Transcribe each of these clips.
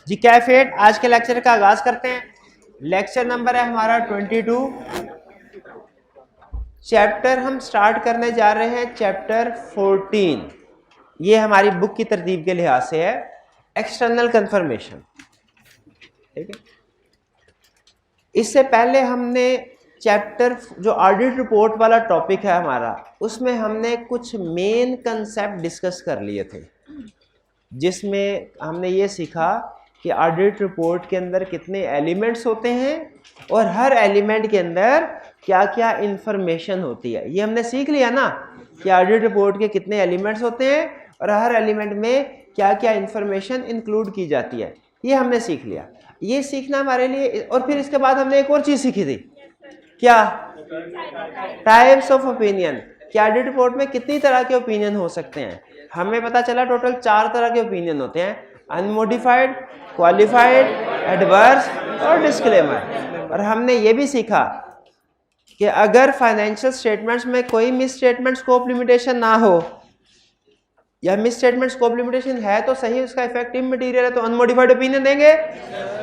जी कैफेट, आज के लेक्चर का आगाज करते हैं। लेक्चर नंबर है हमारा 22। चैप्टर हम स्टार्ट करने जा रहे हैं चैप्टर 14। ये हमारी बुक की तरतीब के लिहाज से है एक्सटर्नल कंफर्मेशन। ठीक है, इससे पहले हमने चैप्टर जो ऑडिट रिपोर्ट वाला टॉपिक है हमारा, उसमें हमने कुछ मेन कंसेप्ट डिस्कस कर लिए थे, जिसमें हमने ये सीखा कि ऑडिट रिपोर्ट के अंदर कितने एलिमेंट्स होते हैं और हर एलिमेंट के अंदर क्या क्या इंफॉर्मेशन होती है। ये हमने सीख लिया ना कि ऑडिट रिपोर्ट के कितने एलिमेंट्स होते हैं और हर एलिमेंट में क्या क्या इंफॉर्मेशन इंक्लूड की जाती है, ये हमने सीख लिया। ये सीखना हमारे लिए, और फिर इसके बाद हमने एक और चीज़ सीखी थी, क्या? Types of opinion. कि ऑडिट रिपोर्ट में कितनी तरह के ओपिनियन हो सकते हैं। हमें पता चला टोटल 4 तरह के ओपिनियन होते हैं, अनमोडिफाइड, क्वालिफाइड, एडवर्स और डिस्क्लेमर। और हमने ये भी सीखा कि अगर फाइनेंशियल स्टेटमेंट्स में कोई मिस स्टेटमेंट स्कोप लिमिटेशन ना हो, या मिस स्टेटमेंट स्कोप लिमिटेशन है तो सही, उसका इफेक्टिव मटेरियल है तो अनमोडिफाइड ओपिनियन देंगे।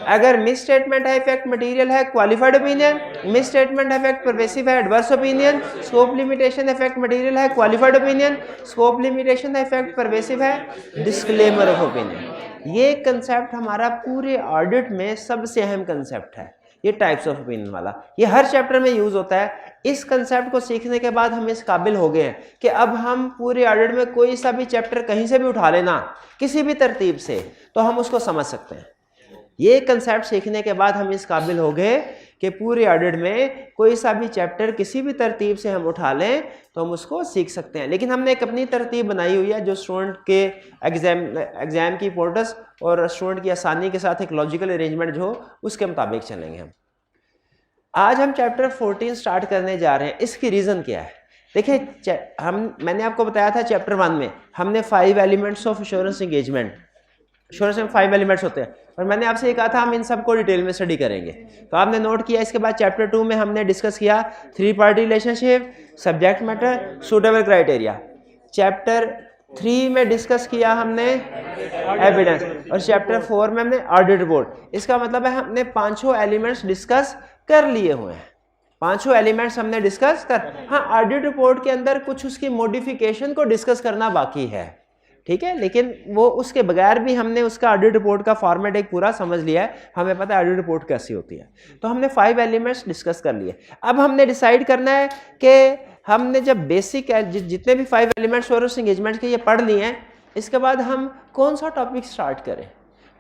अगर मिस स्टेटमेंट है, इफेक्ट मटेरियल है, qualified opinion. Misstatement effect pervasive है, adverse opinion. Scope limitation effect material है, qualified opinion. Scope limitation effect pervasive है, डिस्क्लेमर ऑफ ओपिनियन। ये कंसेप्ट हमारा पूरे ऑडिट में सबसे अहम कंसेप्ट है, ये टाइप्स ऑफ ओपिनियन वाला। ये हर चैप्टर में यूज होता है। इस कंसेप्ट को सीखने के बाद हम इस काबिल हो गए हैं कि अब हम पूरे ऑडिट में कोई सा भी चैप्टर कहीं से भी उठा लेना किसी भी तरतीब से, तो हम उसको समझ सकते हैं। ये कंसेप्ट सीखने के बाद हम इस काबिल हो गए कि पूरे ऑडिट में कोई सा भी चैप्टर किसी भी तरतीब से हम उठा लें तो हम उसको सीख सकते हैं। लेकिन हमने एक अपनी तरतीब बनाई हुई है जो स्टूडेंट के एग्जाम की इंपॉर्टेंस और स्टूडेंट की आसानी के साथ एक लॉजिकल अरेंजमेंट जो उसके मुताबिक चलेंगे हम। आज हम चैप्टर 14 स्टार्ट करने जा रहे हैं। इसकी रीज़न क्या है? देखिए, मैंने आपको बताया था चैप्टर 1 में हमने 5 elements of insurance engagement, insurance में 5 एलिमेंट्स होते हैं, और मैंने आपसे ये कहा था हम इन सबको डिटेल में स्टडी करेंगे, तो आपने नोट किया। इसके बाद चैप्टर 2 में हमने डिस्कस किया 3 party relationship, subject matter, suitable criteria. Chapter 3 में डिस्कस किया हमने एविडेंस, और चैप्टर 4 में हमने ऑडिट रिपोर्ट। इसका मतलब है हमने 5 एलिमेंट्स डिस्कस कर लिए हुए हैं। 5 एलिमेंट्स हमने डिस्कस कर, हाँ ऑडिट रिपोर्ट के अंदर कुछ उसकी मॉडिफिकेशन को डिस्कस करना बाकी है, ठीक है, लेकिन वो उसके बगैर भी हमने उसका ऑडिट रिपोर्ट का फॉर्मेट एक पूरा समझ लिया है, हमें पता है ऑडिट रिपोर्ट कैसी होती है। तो हमने 5 एलिमेंट्स डिस्कस कर लिए। अब हमने डिसाइड करना है कि हमने जब बेसिक जितने भी 5 एलिमेंट्स और उस एंगेजमेंट के ये पढ़ लिए हैं, इसके बाद हम कौन सा टॉपिक स्टार्ट करें,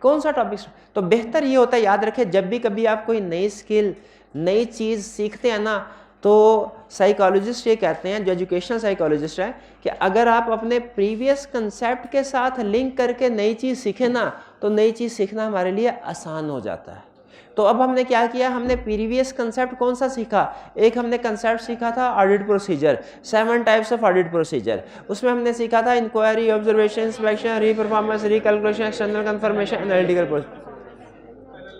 कौन सा टॉपिक। तो बेहतर ये होता है, याद रखें, जब भी कभी आप कोई नई स्किल, नई चीज़ सीखते हैं ना, तो साइकोलॉजिस्ट ये कहते हैं, जो एजुकेशनल साइकोलॉजिस्ट है, कि अगर आप अपने प्रीवियस कंसेप्ट के साथ लिंक करके नई चीज़ सीखें ना, तो नई चीज़ सीखना हमारे लिए आसान हो जाता है। तो अब हमने क्या किया, हमने प्रीवियस कंसेप्ट कौन सा सीखा? एक हमने कंसेप्ट सीखा था audit procedure, 7 types of audit procedure. उसमें हमने सीखा था इंक्वायरी, ऑब्जर्वेशन, इंस्पेक्शन, री performance, recalculation, external confirmation, analytical procedure.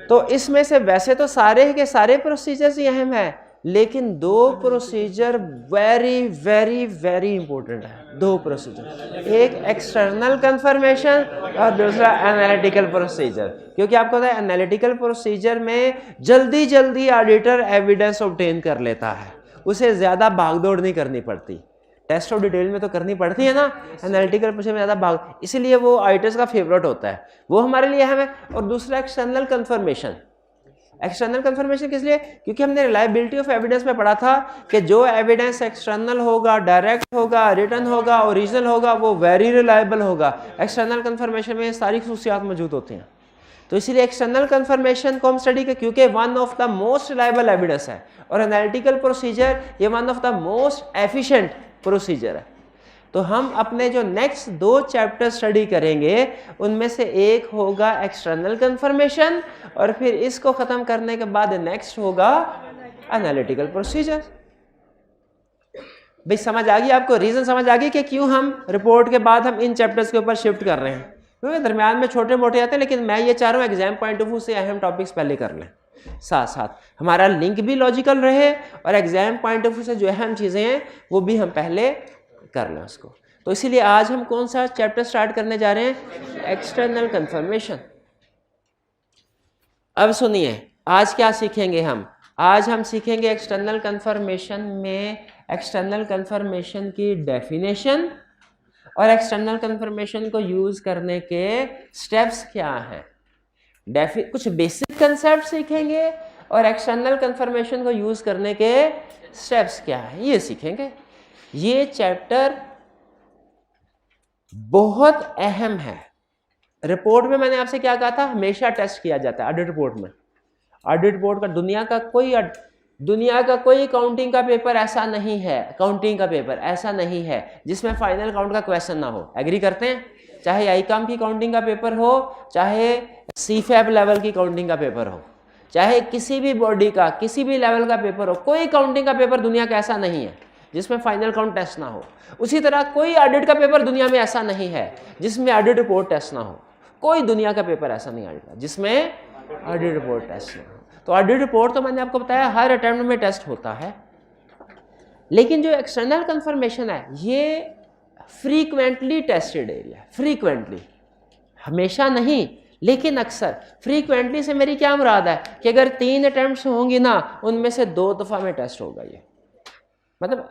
तो इसमें से वैसे तो सारे के सारे प्रोसीजर्स ही अहम है, लेकिन 2 procedure very very very important है। 2 प्रोसीजर, एक एक्सटर्नल कंफर्मेशन और दूसरा एनालिटिकल प्रोसीजर। क्योंकि आपको पता है एनालिटिकल प्रोसीजर में जल्दी जल्दी ऑडिटर एविडेंस ऑब्टेन कर लेता है, उसे ज़्यादा भागदौड़ नहीं करनी पड़ती। टेस्ट ऑफ डिटेल में तो करनी पड़ती है ना, एनालिटिकल प्रोसीजर में ज़्यादा भाग, इसलिए वो ऑडिटर्स का फेवरेट होता है, वो हमारे लिए अहम है। और दूसरा एक्सटर्नल कंफर्मेशन। एक्सटर्नल कंफर्मेशन किस लिए? क्योंकि हमने रिलायबिलिटी ऑफ एविडेंस में पढ़ा था कि जो एविडेंस एक्सटर्नल होगा, डायरेक्ट होगा, रिटर्न होगा, ओरिजिनल होगा, वो वेरी रिलायबल होगा। एक्सटर्नल कंफर्मेशन में सारी खसूसियात मौजूद होती हैं। तो इसीलिए एक्सटर्नल कंफर्मेशन को हम स्टडी करें, क्योंकि one of the most reliable evidence है, और एनालिटिकल प्रोसीजर ये one of the most efficient procedure है। तो हम अपने जो नेक्स्ट 2 चैप्टर स्टडी करेंगे, उनमें से एक होगा एक्सटर्नल कंफर्मेशन, और फिर इसको खत्म करने के बाद नेक्स्ट होगा एनालिटिकल प्रोसीजर। भाई समझ आ गई आपको? रीजन समझ आ गई कि क्यों हम रिपोर्ट के बाद हम इन चैप्टर्स के ऊपर शिफ्ट कर रहे हैं? क्योंकि दरमियान में छोटे मोटे आते हैं, लेकिन मैं ये चाह रहा हूँ एग्जाम पॉइंट ऑफ व्यू से अहम टॉपिक्स पहले कर लें, साथ साथ हमारा लिंक भी लॉजिकल रहे, और एग्जाम पॉइंट ऑफ व्यू से जो अहम चीज़ें हैं वो भी हम पहले कर लें उसको। तो इसीलिए आज हम कौन सा चैप्टर स्टार्ट करने जा रहे हैं? External confirmation. अब सुनिए, आज क्या सीखेंगे हम? आज हम सीखेंगे एक्सटर्नल कंफर्मेशन में एक्सटर्नल कंफर्मेशन की डेफिनेशन और एक्सटर्नल कंफर्मेशन को यूज करने के स्टेप्स क्या हैं। कुछ बेसिक कंसेप्ट सीखेंगे और एक्सटर्नल कंफर्मेशन को यूज करने के स्टेप्स क्या है ये सीखेंगे। ये चैप्टर बहुत अहम है। रिपोर्ट में मैंने आपसे क्या कहा था, हमेशा टेस्ट किया जाता है ऑडिट रिपोर्ट में। ऑडिट रिपोर्ट का दुनिया का कोई काउंटिंग का पेपर ऐसा नहीं है, काउंटिंग का पेपर ऐसा नहीं है जिसमें फाइनल काउंट का क्वेश्चन ना हो। एग्री करते हैं? चाहे आईकॉम की काउंटिंग का पेपर हो, चाहे सीफैब लेवल की काउंटिंग का पेपर हो, चाहे किसी भी बॉडी का किसी भी लेवल का पेपर हो, कोई काउंटिंग का पेपर दुनिया का ऐसा नहीं है जिसमें फाइनल काउंट टेस्ट ना हो। उसी तरह कोई ऑडिट का पेपर दुनिया में ऐसा नहीं है जिसमें ऑडिट रिपोर्ट टेस्ट ना हो। कोई दुनिया का पेपर ऐसा नहीं ऑडिट जिसमें ऑडिट रिपोर्ट टेस्ट ना हो। तो ऑडिट रिपोर्ट तो मैंने आपको बताया हर अटेम्प्ट में टेस्ट होता है, लेकिन जो एक्सटर्नल कंफर्मेशन है ये फ्रीक्वेंटली टेस्टेड एरिया है। फ्रीक्वेंटली, हमेशा नहीं लेकिन अक्सर। फ्रीक्वेंटली से मेरी क्या मुराद है कि अगर 3 अटेम्प्ट्स होंगी ना, उनमें से 2 दफ़ा में टेस्ट होगा। ये मतलब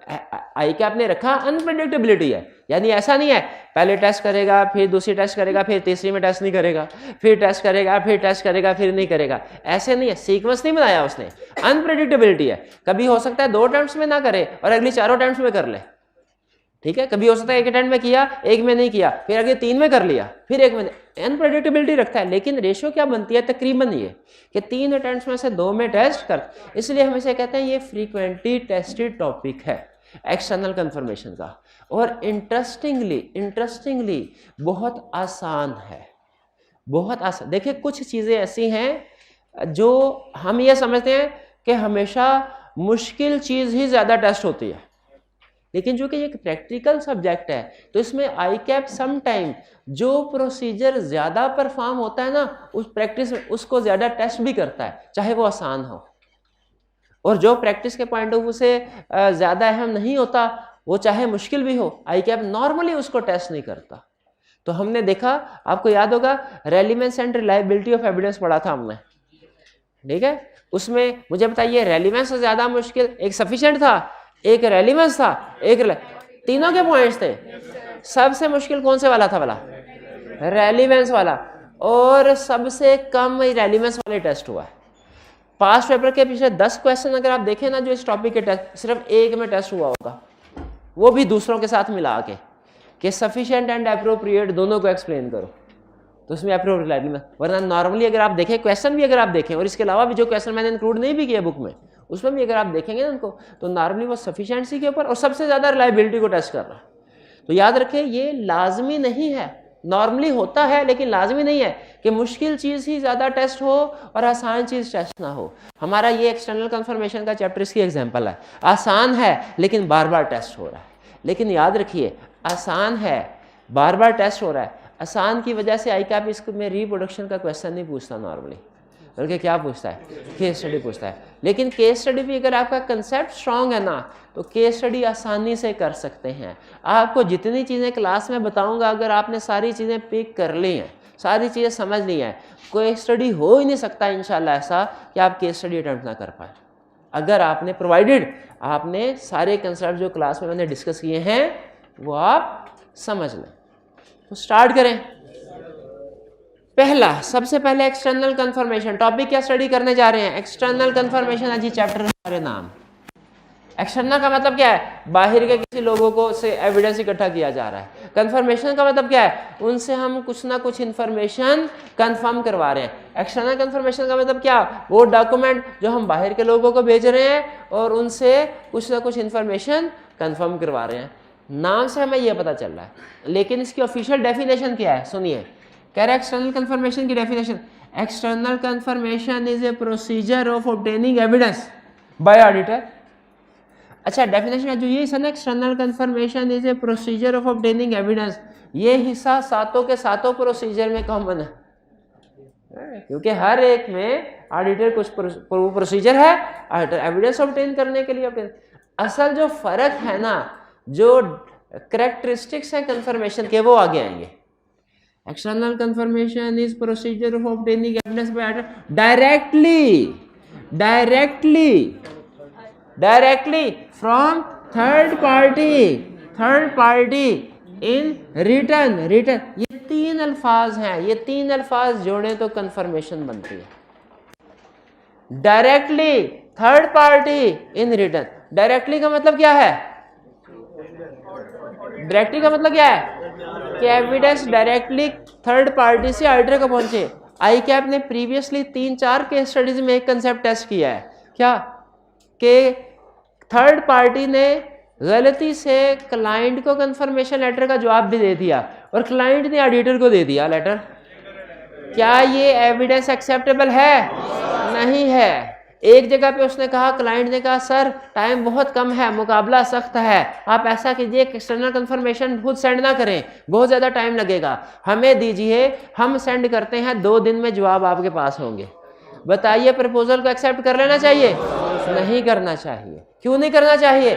आई कैप ने रखा अनप्रेडिक्टेबिलिटी है, यानी ऐसा नहीं है पहले टेस्ट करेगा फिर दूसरी टेस्ट करेगा फिर तीसरी में टेस्ट नहीं करेगा, फिर टेस्ट करेगा फिर टेस्ट करेगा फिर नहीं करेगा, ऐसे नहीं है। सीक्वेंस नहीं बनाया उसने, अनप्रेडिक्टेबिलिटी है। कभी हो सकता है 2 अटेम्प्ट्स में ना करे और अगली 4 अटेम्प्ट्स में कर ले, ठीक है। कभी हो सकता है 1 अटेम्प्ट में किया, 1 में नहीं किया, फिर अगले 3 में कर लिया, फिर 1 में। अनप्रेडिक्टेबिलिटी रखता है, लेकिन रेशियो क्या बनती है तकरीबन ये कि 3 अटेम्प्ट्स में से 2 में टेस्ट कर। इसलिए हम इसे कहते हैं ये फ्रीक्वेंटली टेस्टेड टॉपिक है एक्सटर्नल कंफर्मेशन का। और इंटरेस्टिंगली बहुत आसान है, बहुत आसान। देखिए कुछ चीज़ें ऐसी हैं जो हम ये समझते हैं कि हमेशा मुश्किल चीज़ ही ज़्यादा टेस्ट होती है, लेकिन जो कि एक प्रैक्टिकल सब्जेक्ट है तो इसमें आई कैप सम टाइम जो प्रोसीजर ज़्यादा परफॉर्म होता है ना उस प्रैक्टिस में उसको ज़्यादा टेस्ट भी करता है, चाहे वो आसान हो। और जो प्रैक्टिस के पॉइंट ऑफ व्यू से ज़्यादा अहम नहीं होता, वो चाहे मुश्किल भी हो, आई कैप नॉर्मली उसको टेस्ट नहीं करता। तो हमने देखा, आपको याद होगा relevance and reliability of evidence पढ़ा था हमने, ठीक है। उसमें मुझे बताइए रेलिवेंस से ज़्यादा मुश्किल एक सफिशिएंट था, एक रेलिवेंस था, तीनों के पॉइंट्स थे। सबसे मुश्किल कौन से वाला था? वाला रेलिवेंस वाला। और सबसे कम रेलिवेंस वाले टेस्ट हुआ है। पास्ट पेपर के पिछले 10 क्वेश्चन अगर आप देखें ना जो इस टॉपिक के टेस्ट, सिर्फ 1 में टेस्ट हुआ होगा, वो भी दूसरों के साथ मिला के कि सफिशिएंट एंड अप्रोप्रिएट दोनों को एक्सप्लेन करो, तो उसमें अप्रोप्रिएट। वरना नॉर्मली अगर आप देखें क्वेश्चन भी अगर आप देखें, और इसके अलावा भी जो क्वेश्चन मैंने इंक्लूड नहीं भी किया बुक में, उसमें भी अगर आप देखेंगे ना उनको, तो नॉर्मली वो सफिशिएंसी के ऊपर और सबसे ज़्यादा रिलायबिलिटी को टेस्ट कर रहा है। तो याद रखें ये लाजमी नहीं है, नॉर्मली होता है लेकिन लाजमी नहीं है कि मुश्किल चीज़ ही ज़्यादा टेस्ट हो और आसान चीज़ टेस्ट ना हो। हमारा ये एक्सटर्नल कंफर्मेशन का चैप्टर इसकी एग्जांपल है। आसान है लेकिन बार बार टेस्ट हो रहा है। लेकिन याद रखिए आसान है, बार बार टेस्ट हो रहा है, आसान की वजह से आई कैप इसको में रिप्रोडक्शन का क्वेश्चन नहीं पूछता नॉर्मली, बल्कि क्या पूछता है? केस स्टडी पूछता है। लेकिन केस स्टडी भी अगर आपका कंसेप्ट स्ट्रांग है ना, तो केस स्टडी आसानी से कर सकते हैं। आपको जितनी चीज़ें क्लास में बताऊंगा, अगर आपने सारी चीज़ें पिक कर ली हैं, सारी चीज़ें समझ ली हैं, कोई स्टडी हो ही नहीं सकता इंशाल्लाह ऐसा कि आप केस स्टडी अटेम्प्ट ना कर पाए। अगर आपने प्रोवाइडेड आपने सारे कंसेप्ट जो क्लास में मैंने डिस्कस किए हैं वो आप समझ लें। तो स्टार्ट करें। पहला, सबसे पहले एक्सटर्नल कंफर्मेशन टॉपिक क्या स्टडी करने जा रहे हैं? एक्सटर्नल कंफर्मेशन है जी चैप्टर हमारे नाम। एक्सटर्नल का मतलब क्या है? बाहर के किसी लोगों को से एविडेंस इकट्ठा किया जा रहा है। कंफर्मेशन का मतलब क्या है? उनसे हम कुछ ना कुछ इन्फॉर्मेशन कंफर्म करवा रहे हैं। एक्सटर्नल कंफर्मेशन का मतलब क्या? वो डॉक्यूमेंट जो हम बाहर के लोगों को भेज रहे हैं और उनसे कुछ ना कुछ इन्फॉर्मेशन कंफर्म करवा रहे हैं। नाम से हमें यह पता चल रहा है, लेकिन इसकी ऑफिशियल डेफिनेशन क्या है? सुनिए, कह रहे एक्सटर्नल कंफर्मेशन की definition, external confirmation is a procedure of obtaining evidence bye auditor. अच्छा, डेफिनेशन जो ये है, external confirmation is a procedure of obtaining evidence, ये हिस्सा सातों के सातों प्रोसीजर में कॉमन है, क्योंकि हर एक में ऑडिटर कुछ प्रोसीजर है ऑडिटर एविडेंस ऑब्टेन करने के लिए। असल जो फर्क है ना, जो करेक्टरिस्टिक्स हैं कंफर्मेशन के, वो आगे आएंगे। External confirmation is procedure of obtaining evidence by directly from third party in written. ये तीन अल्फाज हैं, ये तीन अल्फाज जोड़े तो कंफर्मेशन बनती है. Directly third party in return. Directly का मतलब क्या है? डायरेक्टली का मतलब क्या है कि एविडेंस डायरेक्टली थर्ड पार्टी से ऑडिटर को पहुंचे. आई कैप ने प्रीवियसली 3-4 केस स्टडीज में एक कंसेप्ट टेस्ट किया है. क्या कि थर्ड पार्टी ने गलती से क्लाइंट को कंफर्मेशन लेटर का जवाब भी दे दिया और क्लाइंट ने ऑडिटर को दे दिया लेटर. क्या ये एविडेंस एक्सेप्टेबल है? नहीं है. एक जगह पे उसने कहा, क्लाइंट ने कहा सर टाइम बहुत कम है, मुकाबला सख्त है, आप ऐसा कीजिए एक्सटर्नल कंफर्मेशन खुद सेंड ना करें, बहुत ज़्यादा टाइम लगेगा, हमें दीजिए, हम सेंड करते हैं, 2 दिन में जवाब आपके पास होंगे. बताइए प्रपोजल को एक्सेप्ट कर लेना चाहिए? नहीं करना चाहिए. क्यों नहीं करना चाहिए?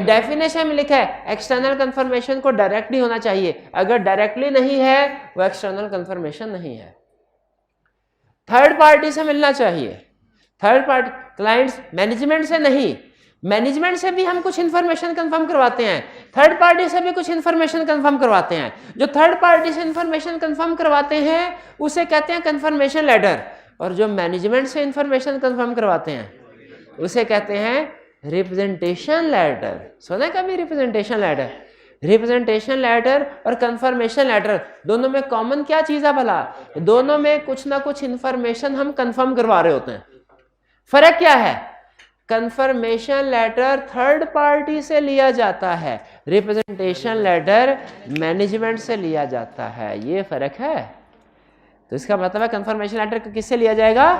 डेफिनेशन में लिखा है एक्सटर्नल कंफर्मेशन को डायरेक्टली होना चाहिए. अगर डायरेक्टली नहीं है वो एक्सटर्नल कंफर्मेशन नहीं है. थर्ड पार्टी से मिलना चाहिए. थर्ड पार्टी क्लाइंट्स, मैनेजमेंट से नहीं. मैनेजमेंट से भी हम कुछ इन्फॉर्मेशन कंफर्म करवाते हैं, थर्ड पार्टी से भी कुछ इन्फॉर्मेशन कंफर्म करवाते हैं. जो थर्ड पार्टी से इन्फॉर्मेशन कंफर्म करवाते हैं उसे कहते हैं कंफर्मेशन लेटर, और जो मैनेजमेंट से इन्फॉर्मेशन कंफर्म करवाते हैं उसे कहते हैं रिप्रेजेंटेशन लेटर. सुना कभी रिप्रेजेंटेशन लेटर? रिप्रेजेंटेशन लेटर और कंफर्मेशन लेटर दोनों में कॉमन क्या चीज़ है भला? दोनों में कुछ ना कुछ इन्फॉर्मेशन हम कंफर्म करवा रहे होते हैं. फर्क क्या है? कंफर्मेशन लेटर थर्ड पार्टी से लिया जाता है, रिप्रेजेंटेशन लेटर मैनेजमेंट से लिया जाता है. ये फर्क है. तो इसका मतलब है कंफर्मेशन लेटर किससे लिया जाएगा?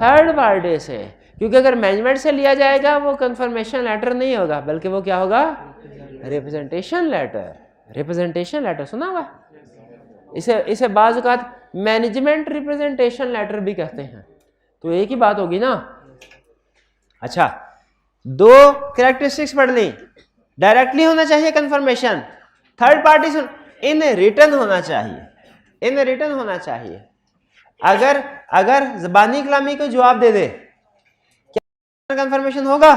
थर्ड पार्टी से. क्योंकि अगर मैनेजमेंट से लिया जाएगा वो कंफर्मेशन लेटर नहीं होगा, बल्कि वो क्या होगा? Representation letter. रिप्रेजेंटेशन लेटर सुना हुआ? इसे बाज़ औक़ात मैनेजमेंट रिप्रेजेंटेशन लेटर भी कहते हैं. तो एक ही बात होगी ना. अच्छा, 2 कैरेक्टरिस्टिक्स पढ़ ली. डायरेक्टली होना चाहिए कंफर्मेशन, थर्ड पार्टी से इन रिटर्न होना चाहिए. इन रिटर्न होना चाहिए. अगर ज़बानी कलामी को जवाब दे दे, क्या कंफर्मेशन होगा?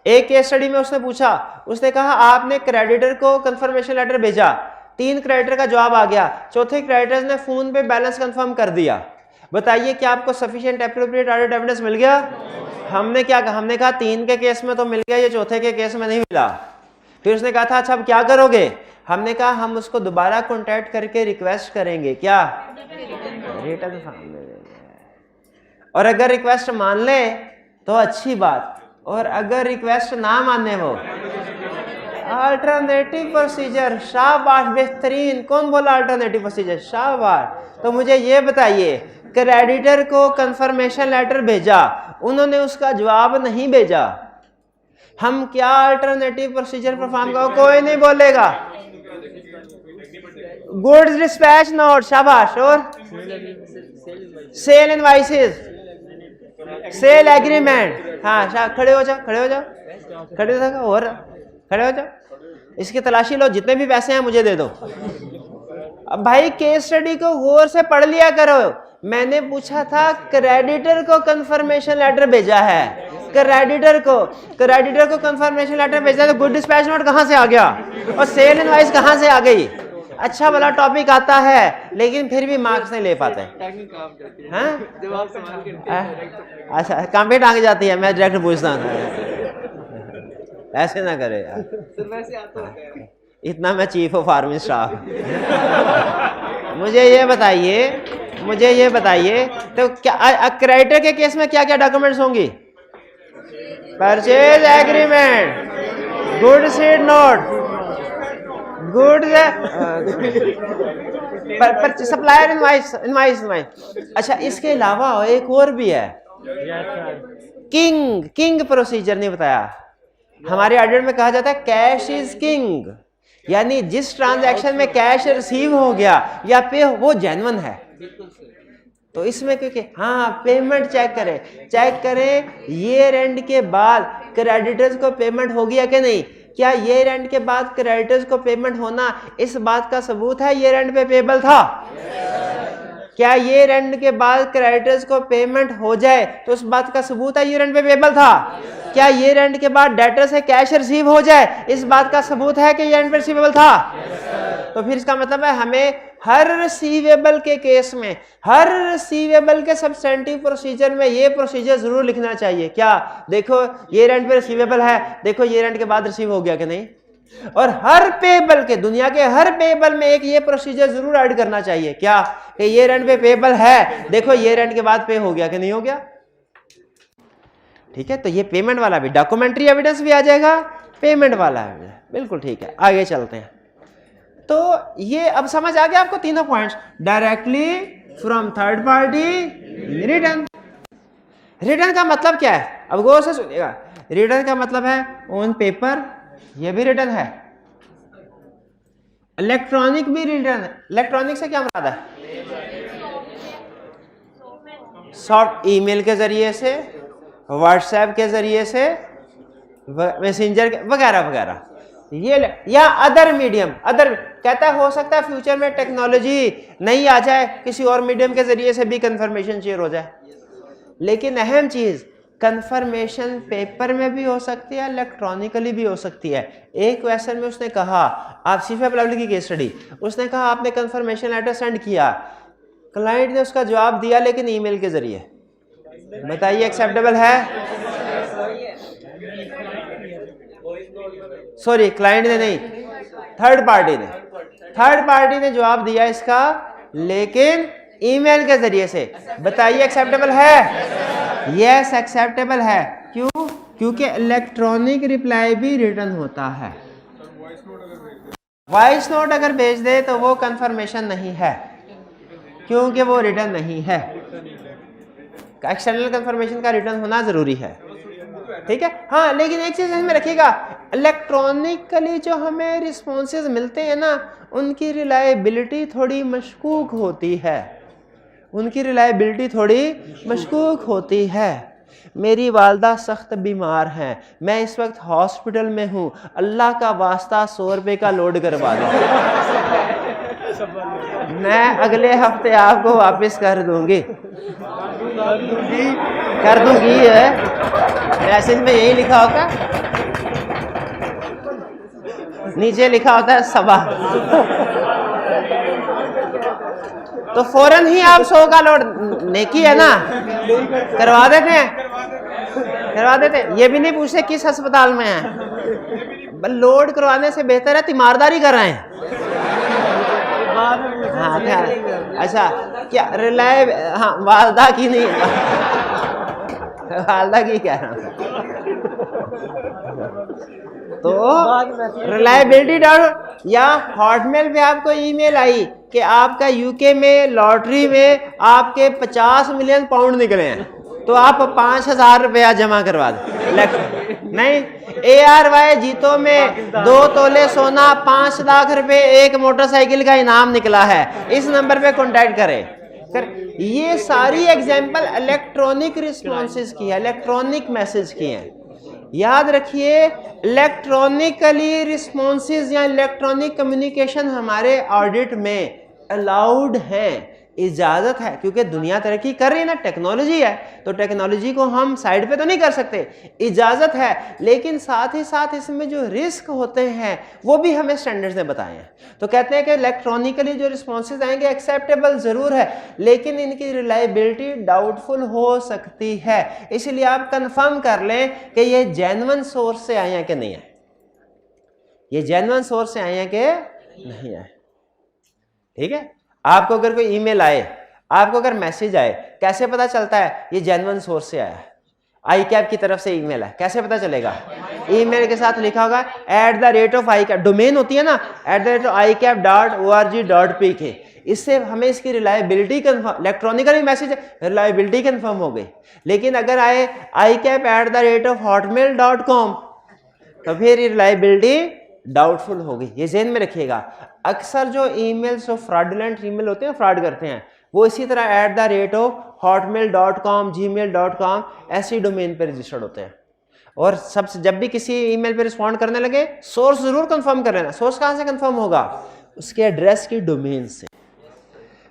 एक केस स्टडी में उसने पूछा, उसने कहा आपने क्रेडिटर को कंफर्मेशन लेटर भेजा, 3 क्रेडिटर का जवाब आ गया, चौथे क्रेडिटर ने फोन पे बैलेंस कंफर्म कर दिया. बताइए क्या आपको सफिशिएंट एप्रोप्रिएट ऑडिट एविडेंस मिल गया? हमने क्या कहा? हमने कहा 3 के केस में तो मिल गया, ये चौथे के केस में नहीं मिला. फिर उसने कहा था अच्छा अब क्या करोगे? हमने कहा हम उसको दोबारा कॉन्टैक्ट करके रिक्वेस्ट करेंगे. क्या? रिटर्न फॉर्म में देंगे. और अगर रिक्वेस्ट मान ले तो अच्छी बात, और अगर रिक्वेस्ट ना माने वो अल्टरनेटिव प्रोसीजर. शाबाश, बेहतरीन. कौन बोला अल्टरनेटिव प्रोसीजर? शाबाश. तो मुझे ये बताइए, क्रेडिटर को कंफर्मेशन लेटर भेजा, उन्होंने उसका जवाब नहीं भेजा, हम क्या अल्टरनेटिव प्रोसीजर परफॉर्म करो? कोई नहीं बोलेगा. Goods dispatch note. शाबाश. और सेल इनवाइसेस, सेल एग्रीमेंट. हाँ, खड़े हो जाओ, खड़े हो जाओ, खड़े हो जाओ, और खड़े हो जाओ. इसकी तलाशी लो, जितने भी पैसे हैं मुझे दे दो. अब भाई केस स्टडी को गौर से पढ़ लिया करो. मैंने पूछा था क्रेडिटर को कंफर्मेशन लेटर भेजा है, क्रेडिटर को कंफर्मेशन लेटर भेजा, तो गुड डिस्पैच नोट कहां से आ गया और सेल इनवॉइस कहां से आ गई? अच्छा वाला टॉपिक आता है लेकिन फिर भी मार्क्स नहीं ले पाते. अच्छा, काम पे टांग जाती है. मैं डायरेक्ट पूछता हूँ, ऐसे ना करे यार. इतना मैं चीफ ऑफ आर्मी स्टाफ. मुझे ये बताइए तो क्या क्रेडिटर के केस में क्या क्या डॉक्यूमेंट्स होंगी? Purchase agreement, good seed note, good supplier invoice. अच्छा, इसके अलावा एक और भी है, किंग प्रोसीजर नहीं बताया. हमारे ऑडिट में कहा जाता है कैश इज किंग, यानी जिस ट्रांजैक्शन में कैश रिसीव हो गया या पे वो जेन्युइन है. तो इसमें क्योंकि पेमेंट चेक करें ईयर एंड के बाद क्रेडिटर्स को पेमेंट हो गया कि नहीं. क्या ईयर एंड के बाद क्रेडिटर्स को पेमेंट होना इस बात का सबूत है ईयर एंड पे पेबल था? क्या ईयर एंड के बाद क्रेडिटर्स को पेमेंट हो जाए तो उस बात का सबूत है ईयर एंड पे पेबल था? क्या ईयर एंड के बाद डेटर से कैश रिसीव हो जाए इस बात का सबूत है कि ईयर एंड पे रिसीवेबल था? तो फिर इसका मतलब है हमें हर रिसीवेबल के केस में, हर रिसीवेबल के सब्सटेंटिव प्रोसीजर में ये प्रोसीजर जरूर लिखना चाहिए। क्या? देखो ईयर एंड पे रिसीवेबल है, देखो ईयर एंड के बाद रिसीव हो गया कि नहीं। और हर पेबल के, दुनिया के हर पेबल में एक ये प्रोसीजर जरूर ऐड करना चाहिए। क्या? कि ईयर एंड पे पेबल है, देखो ईयर एंड के बाद पे हो गया कि नहीं हो गया। ठीक है, तो ये पेमेंट वाला भी, डॉक्यूमेंट्री एविडेंस भी आ जाएगा, पेमेंट वाला है, बिल्कुल ठीक है। आगे चलते हैं। तो ये अब समझ आ गया आपको तीनों points, directly from third party, return. Return का मतलब क्या है? अब गौर से सुनिएगा। रिटर्न का मतलब है ऑन पेपर, ये भी रिटर्न है। इलेक्ट्रॉनिक भी रिटर्न है। इलेक्ट्रॉनिक से क्या मुराद है? सॉफ्ट ईमेल के जरिए से, व्हाट्सएप के जरिए से, मैसेंजर वगैरह वगैरह, ये या अदर मीडियम। अदर कहता है हो सकता है फ्यूचर में टेक्नोलॉजी नहीं आ जाए, किसी और मीडियम के जरिए से भी कंफर्मेशन शेयर हो जाए। लेकिन अहम चीज, कंफर्मेशन पेपर में भी हो सकती है, इलेक्ट्रॉनिकली भी हो सकती है। एक क्वेश्चन में उसने कहा, आप सीफेप लेवल की केस स्टडी, उसने कहा आपने कंफर्मेशन लेटर सेंड किया, क्लाइंट ने उसका जवाब दिया लेकिन ईमेल के जरिए, बताइए एक्सेप्टेबल है? सॉरी, क्लाइंट ने नहीं, थर्ड पार्टी ने जवाब दिया इसका लेकिन ईमेल के जरिए से, बताइए एक्सेप्टेबल है? यस, एक्सेप्टेबल है। क्यों? क्योंकि इलेक्ट्रॉनिक रिप्लाई भी रिटर्न होता है। वॉइस नोट अगर भेज दे तो वो कंफर्मेशन नहीं है, क्योंकि वो रिटर्न नहीं है। एक्सटर्नल कंफर्मेशन का रिटर्न होना जरूरी है। ठीक है, हाँ, लेकिन एक चीज में रखिएगा, इलेक्ट्रॉनिकली जो हमें रिस्पॉन्सेज मिलते हैं ना, उनकी रिलायबिलिटी थोड़ी मशकूक होती है, उनकी रिलायबिलिटी थोड़ी मशकूक होती है। मेरी वालदा सख्त बीमार हैं, मैं इस वक्त हॉस्पिटल में हूँ, अल्लाह का वास्ता 100 रुपये का लोड करवा दो, मैं अगले हफ्ते आपको वापस कर दूंगी है। मैसेज में यही लिखा होता, नीचे लिखा होता है सबा, तो फौरन ही आप 100 का लोड, नेकी है ना, करवा देते हैं। ये भी नहीं पूछते किस अस्पताल में है, लोड करवाने से बेहतर है तीमारदारी कर रहे हैं। हाँ, अच्छा, क्या रिलाय, हाँ, वालदा की नहीं, वालदा की कह रहा हूँ। तो रिलायबिलिटी डाउट, या हॉटमेल पे आपको ईमेल आई कि आपका यूके में लॉटरी में आपके 50 मिलियन पाउंड निकले हैं, तो आप 5000 रुपया जमा करवा दें। नहीं, ARY जीतो में 2 तोले सोना, 5 लाख रुपए, एक मोटरसाइकिल का इनाम निकला है, इस नंबर पे कांटेक्ट करें। ये सारी एग्जांपल इलेक्ट्रॉनिक रिस्पॉन्सेज की है, इलेक्ट्रॉनिक मैसेज की हैं। याद रखिए, इलेक्ट्रॉनिकली रिस्पॉन्सेज या इलेक्ट्रॉनिक कम्युनिकेशन हमारे ऑडिट में अलाउड है, इजाजत है, क्योंकि दुनिया तरक्की कर रही है ना, टेक्नोलॉजी है, तो टेक्नोलॉजी को हम साइड पे तो नहीं कर सकते, इजाजत है। लेकिन साथ ही साथ इसमें जो रिस्क होते हैं वो भी हमें स्टैंडर्ड्स ने बताए हैं। तो कहते हैं कि इलेक्ट्रॉनिकली जो रिस्पॉन्सेज आएंगे एक्सेप्टेबल जरूर है, लेकिन इनकी रिलायबिलिटी डाउटफुल हो सकती है, इसलिए आप कंफर्म कर लें कि ये जेन्युइन सोर्स से आए हैं कि नहीं आए, ये जेन्युइन सोर्स से आए हैं कि नहीं आए। ठीक है, आपको अगर कोई ईमेल आए, आपको अगर मैसेज आए, कैसे पता चलता है ये जेन्युइन सोर्स से आया है? iCAP की तरफ से ईमेल है, कैसे पता चलेगा? ईमेल के साथ लिखा होगा @iCAP, डोमेन होती है ना, @iCAP.org.pk, इससे हमें इसकी reliability confirm, electronically message reliability confirm हो गई। लेकिन अगर आए iCAP@hotmail.com तो फिर रिलायबिलिटी डाउटफुल होगी, ये ज़हन में रखिएगा। अक्सर जो ईमेल्स जो फ्रॉडुलेंट ईमेल होते हैं, फ्रॉड करते हैं, वो इसी तरह @hotmail.com, gmail.com ऐसी डोमेन पर रजिस्टर्ड होते हैं। और सबसे जब भी किसी ईमेल पे रिस्पॉन्ड करने लगे सोर्स जरूर कंफर्म कर लेना। सोर्स कहाँ से कंफर्म होगा? उसके एड्रेस की डोमेन से।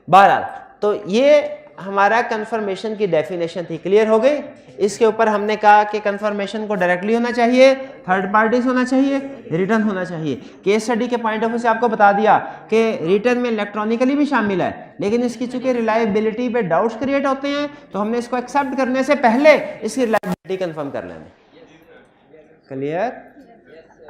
बहरहाल तो ये हमारा कंफर्मेशन की डेफिनेशन थी, क्लियर हो गई। इसके ऊपर हमने कहा कि कंफर्मेशन को डायरेक्टली होना चाहिए, थर्ड पार्टी से होना चाहिए, रिटर्न होना चाहिए। केस स्टडी के पॉइंट ऑफ व्यू से आपको बता दिया कि रिटर्न में इलेक्ट्रॉनिकली भी शामिल है, लेकिन इसकी चूंकि रिलायबिलिटी पे डाउट्स क्रिएट होते हैं तो हमने इसको एक्सेप्ट करने से पहले इसकी रिलायबिलिटी कंफर्म कर लेनी। क्लियर?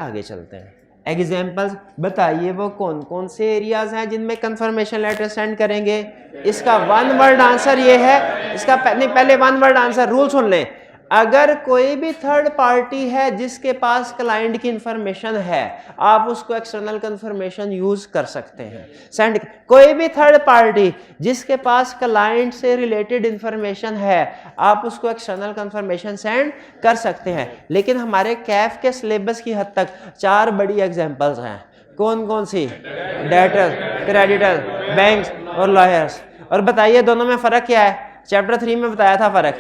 आगे चलते हैं। एग्जाम्पल्स बताइए वो कौन कौन से एरियाज हैं जिनमें कंफर्मेशन लेटर सेंड करेंगे। इसका वन वर्ड आंसर ये है, इसका पहले वन वर्ड आंसर रूल सुन लें। अगर कोई भी थर्ड पार्टी है जिसके पास क्लाइंट की इंफॉर्मेशन है, आप उसको एक्सटर्नल कंफर्मेशन यूज कर सकते हैं सेंड। कोई भी थर्ड पार्टी जिसके पास क्लाइंट से रिलेटेड इंफॉर्मेशन है, आप उसको एक्सटर्नल कंफर्मेशन सेंड कर सकते हैं। लेकिन हमारे कैफ के सिलेबस की हद तक 4 बड़ी एग्जांपल्स हैं। कौन कौन सी? डेटर, क्रेडिटर, बैंक्स और लॉयर्स। और बताइए दोनों में फर्क क्या है? चैप्टर 3 में बताया था फर्क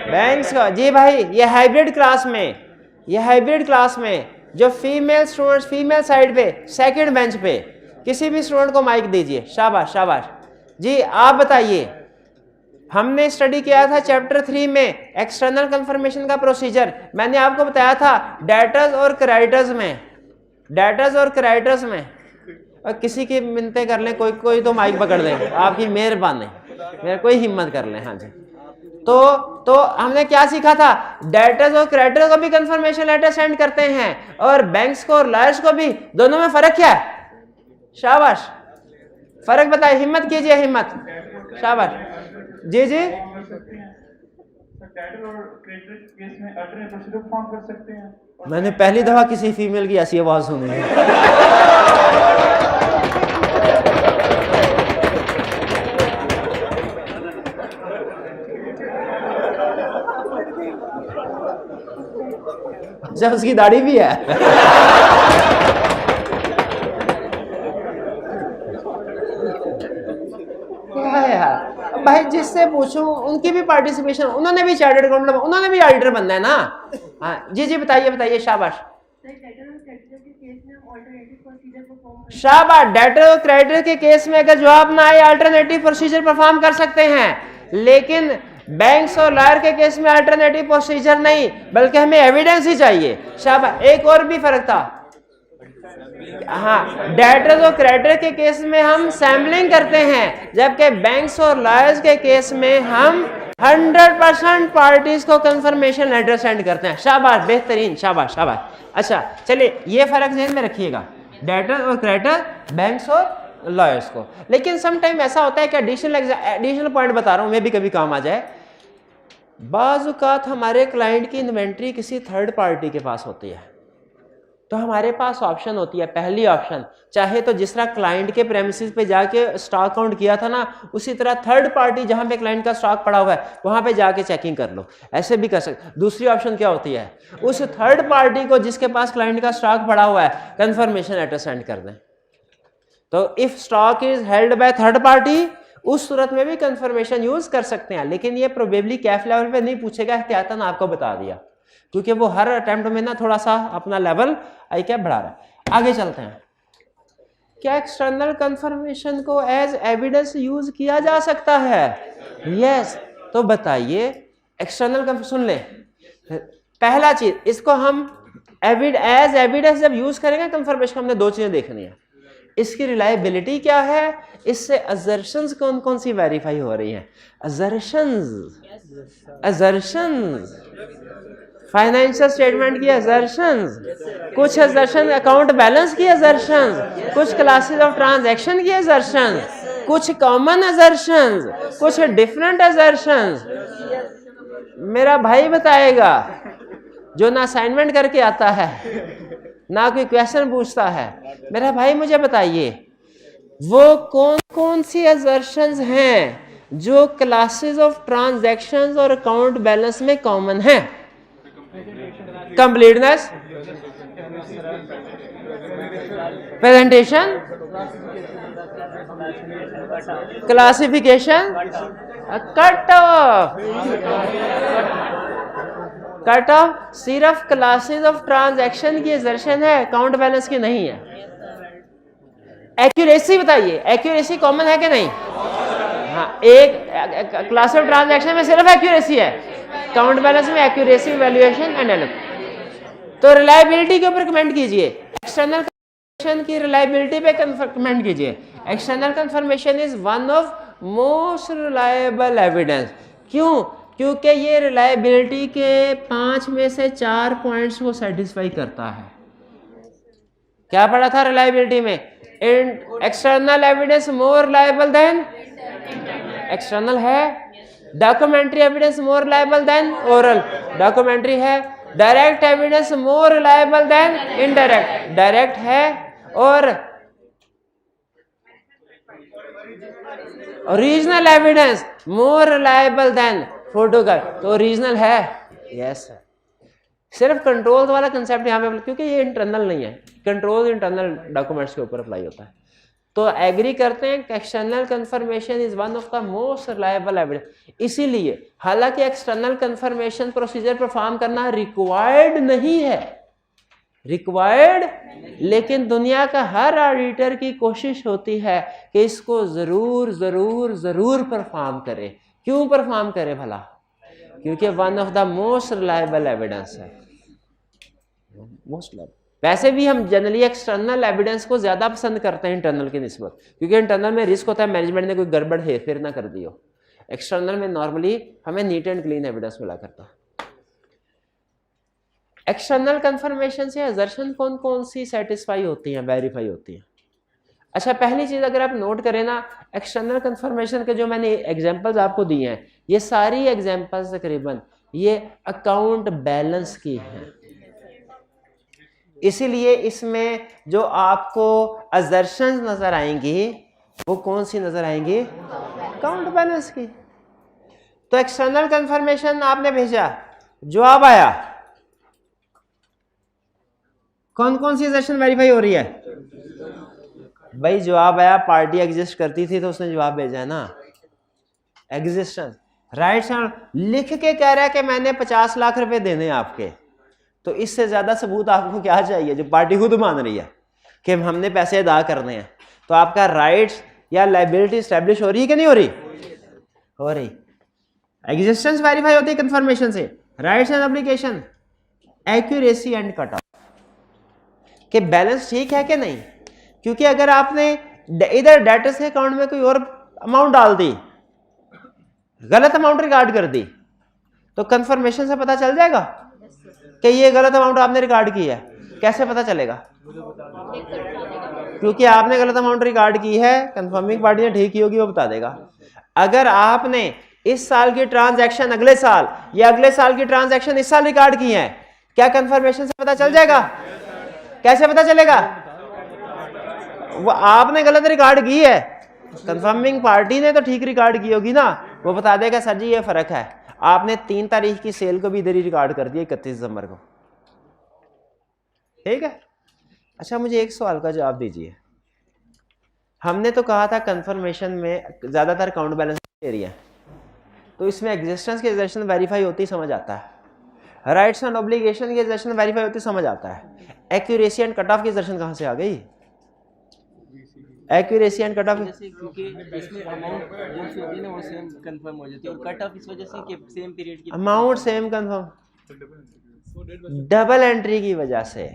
बैंक्स का। जी भाई, ये हाइब्रिड क्लास में जो फीमेल स्टूडेंट्स फीमेल साइड पे सेकंड बेंच पे, किसी भी स्टूडेंट को माइक दीजिए। शाबाश शाबाश जी। आप बताइए, हमने स्टडी किया था चैप्टर 3 में एक्सटर्नल कंफर्मेशन का प्रोसीजर। मैंने आपको बताया था डेटर्स और क्रेडिटर्स में, और किसी की मिन्नतें कर लें, कोई तो माइक पकड़ लें, आपकी मेहरबानी, मेरे कोई हिम्मत कर लें। हाँ जी। तो हमने क्या सीखा था? डेटर्स और क्रेडिटर्स को भी कंफर्मेशन लेटर सेंड करते हैं, और बैंक्स को और लॉयर्स को भी। दोनों में फर्क क्या है? शाबाश, फर्क बताइए, हिम्मत कीजिए, हिम्मत। शाबाश जी जी। मैंने पहली दफा किसी फीमेल की ऐसी आवाज सुनी है। जब उसकी दाढ़ी भी है। क्या है यार भाई, जिससे पूछूं उनकी भी पार्टिसिपेशन, उन्होंने भी चार्टर्ड अकाउंटेंट, उन्होंने भी ऑडिटर बनना है ना। हाँ जी जी, बताइए शाबाश। शाबाश, डेटर और क्रेडिटर के केस में अगर जवाब ना आए अल्टरनेटिव प्रोसीजर परफॉर्म कर सकते हैं, लेकिन बैंक्स और लॉयर के केस में अल्टरनेटिव प्रोसीजर नहीं, बल्कि हमें एविडेंस ही चाहिए। शाबाश। एक और भी फर्क था, हाँ, डेटर्स और क्रेडिटर के केस में हम सैम्पलिंग करते हैं, जबकि बैंक्स और लॉयर्स के केस में हम 100% पार्टीज को कंफर्मेशन लेटर सेंड करते हैं। शाबाश, बेहतरीन, शाबाश शाबाश। अच्छा चलिए, ये फर्क ध्यान में रखिएगा, डेटर और क्रेडिटर, बैंक्स और लॉयर्स को। लेकिन सम टाइम ऐसा होता है कि एडिशनल पॉइंट बता रहा हूं, मैं भी कभी काम आ जाए। बाज़ औक़ात हमारे क्लाइंट की इन्वेंट्री किसी थर्ड पार्टी के पास होती है, तो हमारे पास ऑप्शन होती है। पहली ऑप्शन, चाहे तो जिस तरह क्लाइंट के प्रेमिसेस पे जाके स्टॉक काउंट किया था ना, उसी तरह थर्ड पार्टी जहां पे क्लाइंट का स्टॉक पड़ा हुआ है वहां पे जाके चेकिंग कर लो, ऐसे भी कर सकते। दूसरी ऑप्शन क्या होती है? उस थर्ड पार्टी को जिसके पास क्लाइंट का स्टॉक पड़ा हुआ है कंफर्मेशन लेटर सेंड कर दें। तो if stock is held by third party, उस सूरत में भी कंफर्मेशन यूज कर सकते हैं। लेकिन ये प्रोबेबली कैफ लेवल पे नहीं पूछेगा, एहतियातन आपको बता दिया, क्योंकि वो हर अटेम्प्ट में ना थोड़ा सा अपना लेवल आई कैप बढ़ा रहा है। आगे चलते हैं। क्या एक्सटर्नल कंफर्मेशन को एज एविडेंस यूज किया जा सकता है? यस। तो बताइए, एक्सटर्नल सुन ले, पहला चीज, इसको हम एज एविडेंस जब यूज करेंगे कंफर्मेशन, हमने दो चीजें देखनी है। इसकी रिलायबिलिटी क्या है, इससे असर्शंस कौन कौन सी वेरीफाई हो रही हैं। असर्शंस फाइनेंशियल स्टेटमेंट की असर्शंस, कुछ असर्शन अकाउंट बैलेंस की असर्शंस, कुछ क्लासेस ऑफ ट्रांजैक्शन की असर्शंस, कुछ कॉमन असर्शंस, कुछ डिफरेंट असर्शंस। मेरा भाई बताएगा, जो ना असाइनमेंट करके आता है ना कोई क्वेश्चन पूछता है। मेरा भाई मुझे बताइए, वो कौन कौन सी असर्शंस हैं जो क्लासेस ऑफ ट्रांजैक्शंस और अकाउंट बैलेंस में कॉमन हैं? Completeness, presentation, classification, cut off. Cut off सिर्फ क्लासेस ऑफ ट्रांजैक्शन की असर्शन है, अकाउंट बैलेंस की नहीं है। एक्यूरेसी बताइए, एक्यूरेसी कॉमन है कि नहीं? हाँ, एक क्लास ऑफ ट्रांजैक्शन में सिर्फ एक्यूरेसी है, अकाउंट बैलेंस में एक्यूरेसी, वैल्यूएशन एंड एनालिसिस। तो रिलायबिलिटी के ऊपर कमेंट कीजिए, एक्सटर्नल कंफर्मेशन की रिलायबिलिटी पे कमेंट कीजिए। External confirmation is one of most reliable evidence. क्यों? क्योंकि ये रिलायबिलिटी के 5 में से 4 पॉइंट्स को सेटिस्फाई करता है। क्या पढ़ा था रिलायबिलिटी में? External evidence more reliable than external है, documentary evidence more reliable than oral, documentary है, direct evidence more reliable than indirect, direct है, और original evidence more reliable than photograph. तो ओरिजिनल है, यस है। सिर्फ कंट्रोल वाला कंसेप्ट यहाँ पे, क्योंकि ये इंटरनल नहीं है, कंट्रोल इंटरनल डॉक्यूमेंट्स के ऊपर अप्लाई होता है। तो एग्री करते हैं कि external confirmation is one of the most reliable evidence. इसीलिए हालांकि एक्सटर्नल कंफर्मेशन प्रोसीजर परफॉर्म करना रिक्वायर्ड नहीं है, रिक्वायर्ड, लेकिन दुनिया का हर ऑडिटर की कोशिश होती है कि इसको जरूर जरूर जरूर परफॉर्म करे। क्यों परफॉर्म करे भला? क्योंकि one of the most reliable evidence है, मोस्ट रिलायबल। वैसे भी हम जनरली एक्सटर्नल एविडेंस को ज्यादा पसंद करते हैं इंटरनल की निस्बत, क्योंकि इंटरनल में रिस्क होता है मैनेजमेंट ने कोई गड़बड़ हेरफेर ना कर दी हो। एक्सटर्नल में नॉर्मली हमें नीट एंड क्लीन एविडेंस मिला करता है। एक्सटर्नल कंफर्मेशन से असर्शन कौन कौन सी सेटिस्फाई होती हैं, वेरीफाई होती हैं? अच्छा, पहली चीज अगर आप नोट करें ना, एक्सटर्नल कंफर्मेशन के जो मैंने एग्जांपल्स आपको दिए हैं, ये सारी एग्जांपल्स तकरीबन ये अकाउंट बैलेंस की हैं। इसीलिए इसमें जो आपको असर्शंस नजर आएंगी वो कौन सी नजर आएंगी? अकाउंट बैलेंस की। तो एक्सटर्नल कंफर्मेशन आपने भेजा, जवाब आया, कौन कौन सी असर्शन वेरीफाई हो रही है? भाई जवाब आया, पार्टी एग्जिस्ट करती थी तो उसने जवाब भेजा है ना, एग्जिस्टेंस, राइट। लिख के कह रहा है कि मैंने 50 लाख रुपए देने हैं आपके, तो इससे ज्यादा सबूत आपको क्या चाहिए? जो पार्टी खुद मान रही है कि हमने पैसे अदा करने हैं, तो आपका राइट्स या लायबिलिटी स्टैब्लिश हो रही है कि नहीं हो रही? हो रही। एग्जिस्टेंस वेरीफाई होती है कंफर्मेशन से, rights and application, accuracy and cut of, कि बैलेंस ठीक है कि नहीं। क्योंकि अगर आपने इधर डेटर्स के अकाउंट में कोई और अमाउंट डाल दी, गलत अमाउंट रिकॉर्ड कर दी, तो कंफर्मेशन से पता चल जाएगा कि ये गलत अमाउंट आपने रिकॉर्ड की है। कैसे पता चलेगा? क्योंकि आपने गलत अमाउंट रिकॉर्ड की है, कंफर्मिंग पार्टी ने ठीक की होगी, वो बता देगा। अगर आपने इस साल की ट्रांजैक्शन अगले साल या अगले साल की ट्रांजैक्शन इस साल रिकॉर्ड की है, क्या कंफर्मेशन से पता चल जाएगा? कैसे पता चलेगा? वो आपने गलत रिकॉर्ड की है, कंफर्मिंग पार्टी ने तो ठीक रिकॉर्ड की होगी ना, वो बता देगा सर जी ये फर्क है, आपने 3 तारीख की सेल को भी इधर ही रिकॉर्ड कर दिया 31 दिसंबर को, ठीक है। अच्छा, मुझे एक सवाल का जवाब दीजिए। हमने तो कहा था कंफर्मेशन में ज्यादातर अकाउंट बैलेंस एरिया, तो इसमें एग्जिस्टेंस की एग्जिस्टेंस वेरीफाई होती समझ आता है, राइट्स एंड ऑब्लिगेशन की एग्जिस्टेंस वेरीफाई होती समझ आता है, एक्यूरेसी एंड कट ऑफ की एग्जिस्टेंस कहां से आ गई? एक्यूरेसी एंड कट ऑफ, क्योंकि इसमें अमाउंट जो सी होती है ना वो सेम कंफर्म हो जाती है, और कट ऑफ इस वजह से कि सेम पीरियड की amount same confirm, double entry की वजह से।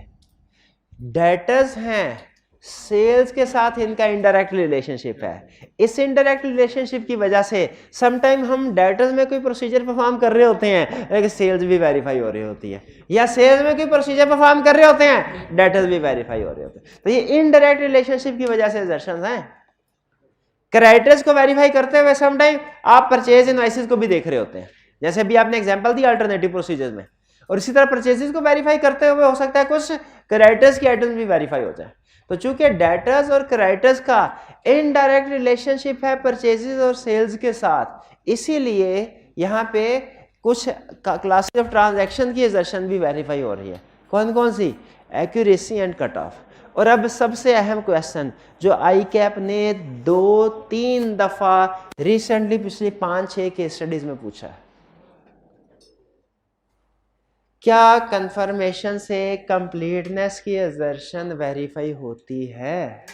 डेटर्स हैं, सेल्स के साथ इनका इनडायरेक्ट रिलेशनशिप है, इस इनडायरेक्ट रिलेशनशिप की वजह से समटाइम हम डेटर्स में कोई प्रोसीजर परफॉर्म कर रहे होते हैं लेकिन सेल्स भी वेरीफाई हो रही होती है, या सेल्स में कोई प्रोसीजर परफॉर्म कर रहे होते हैं डेटर्स भी वेरीफाई हो रहे होते हैं। तो ये इनडायरेक्ट रिलेशनशिप की वजह से असर्शंस हैं। क्राइटेरिया को वेरीफाई करते हुए समटाइम आप परचेज इनवॉइसेस को भी देख रहे होते हैं, जैसे भी आपने एग्जांपल दी अल्टरनेटिव प्रोसीजर्स में, और इसी तरह परचेजेस को वेरीफाई करते हुए हो सकता है कुछ क्राइटेरिया की आइटम्स भी वेरीफाई हो जाए। तो चूंकि डेटर्स और क्राइटेरिया का इनडायरेक्ट रिलेशनशिप है परचेजेस और सेल्स के साथ, इसीलिए यहाँ पे कुछ क्लासेस ऑफ ट्रांजैक्शन की असर्शन भी वेरीफाई हो रही है। कौन कौन सी? Accuracy and cut off. और अब सबसे अहम क्वेश्चन जो आई कैप ने 2-3 दफा रिसेंटली पिछले 5-6 केस स्टडीज में पूछा है, क्या कंफर्मेशन से कंप्लीटनेस की असर्शन वेरीफाई होती है?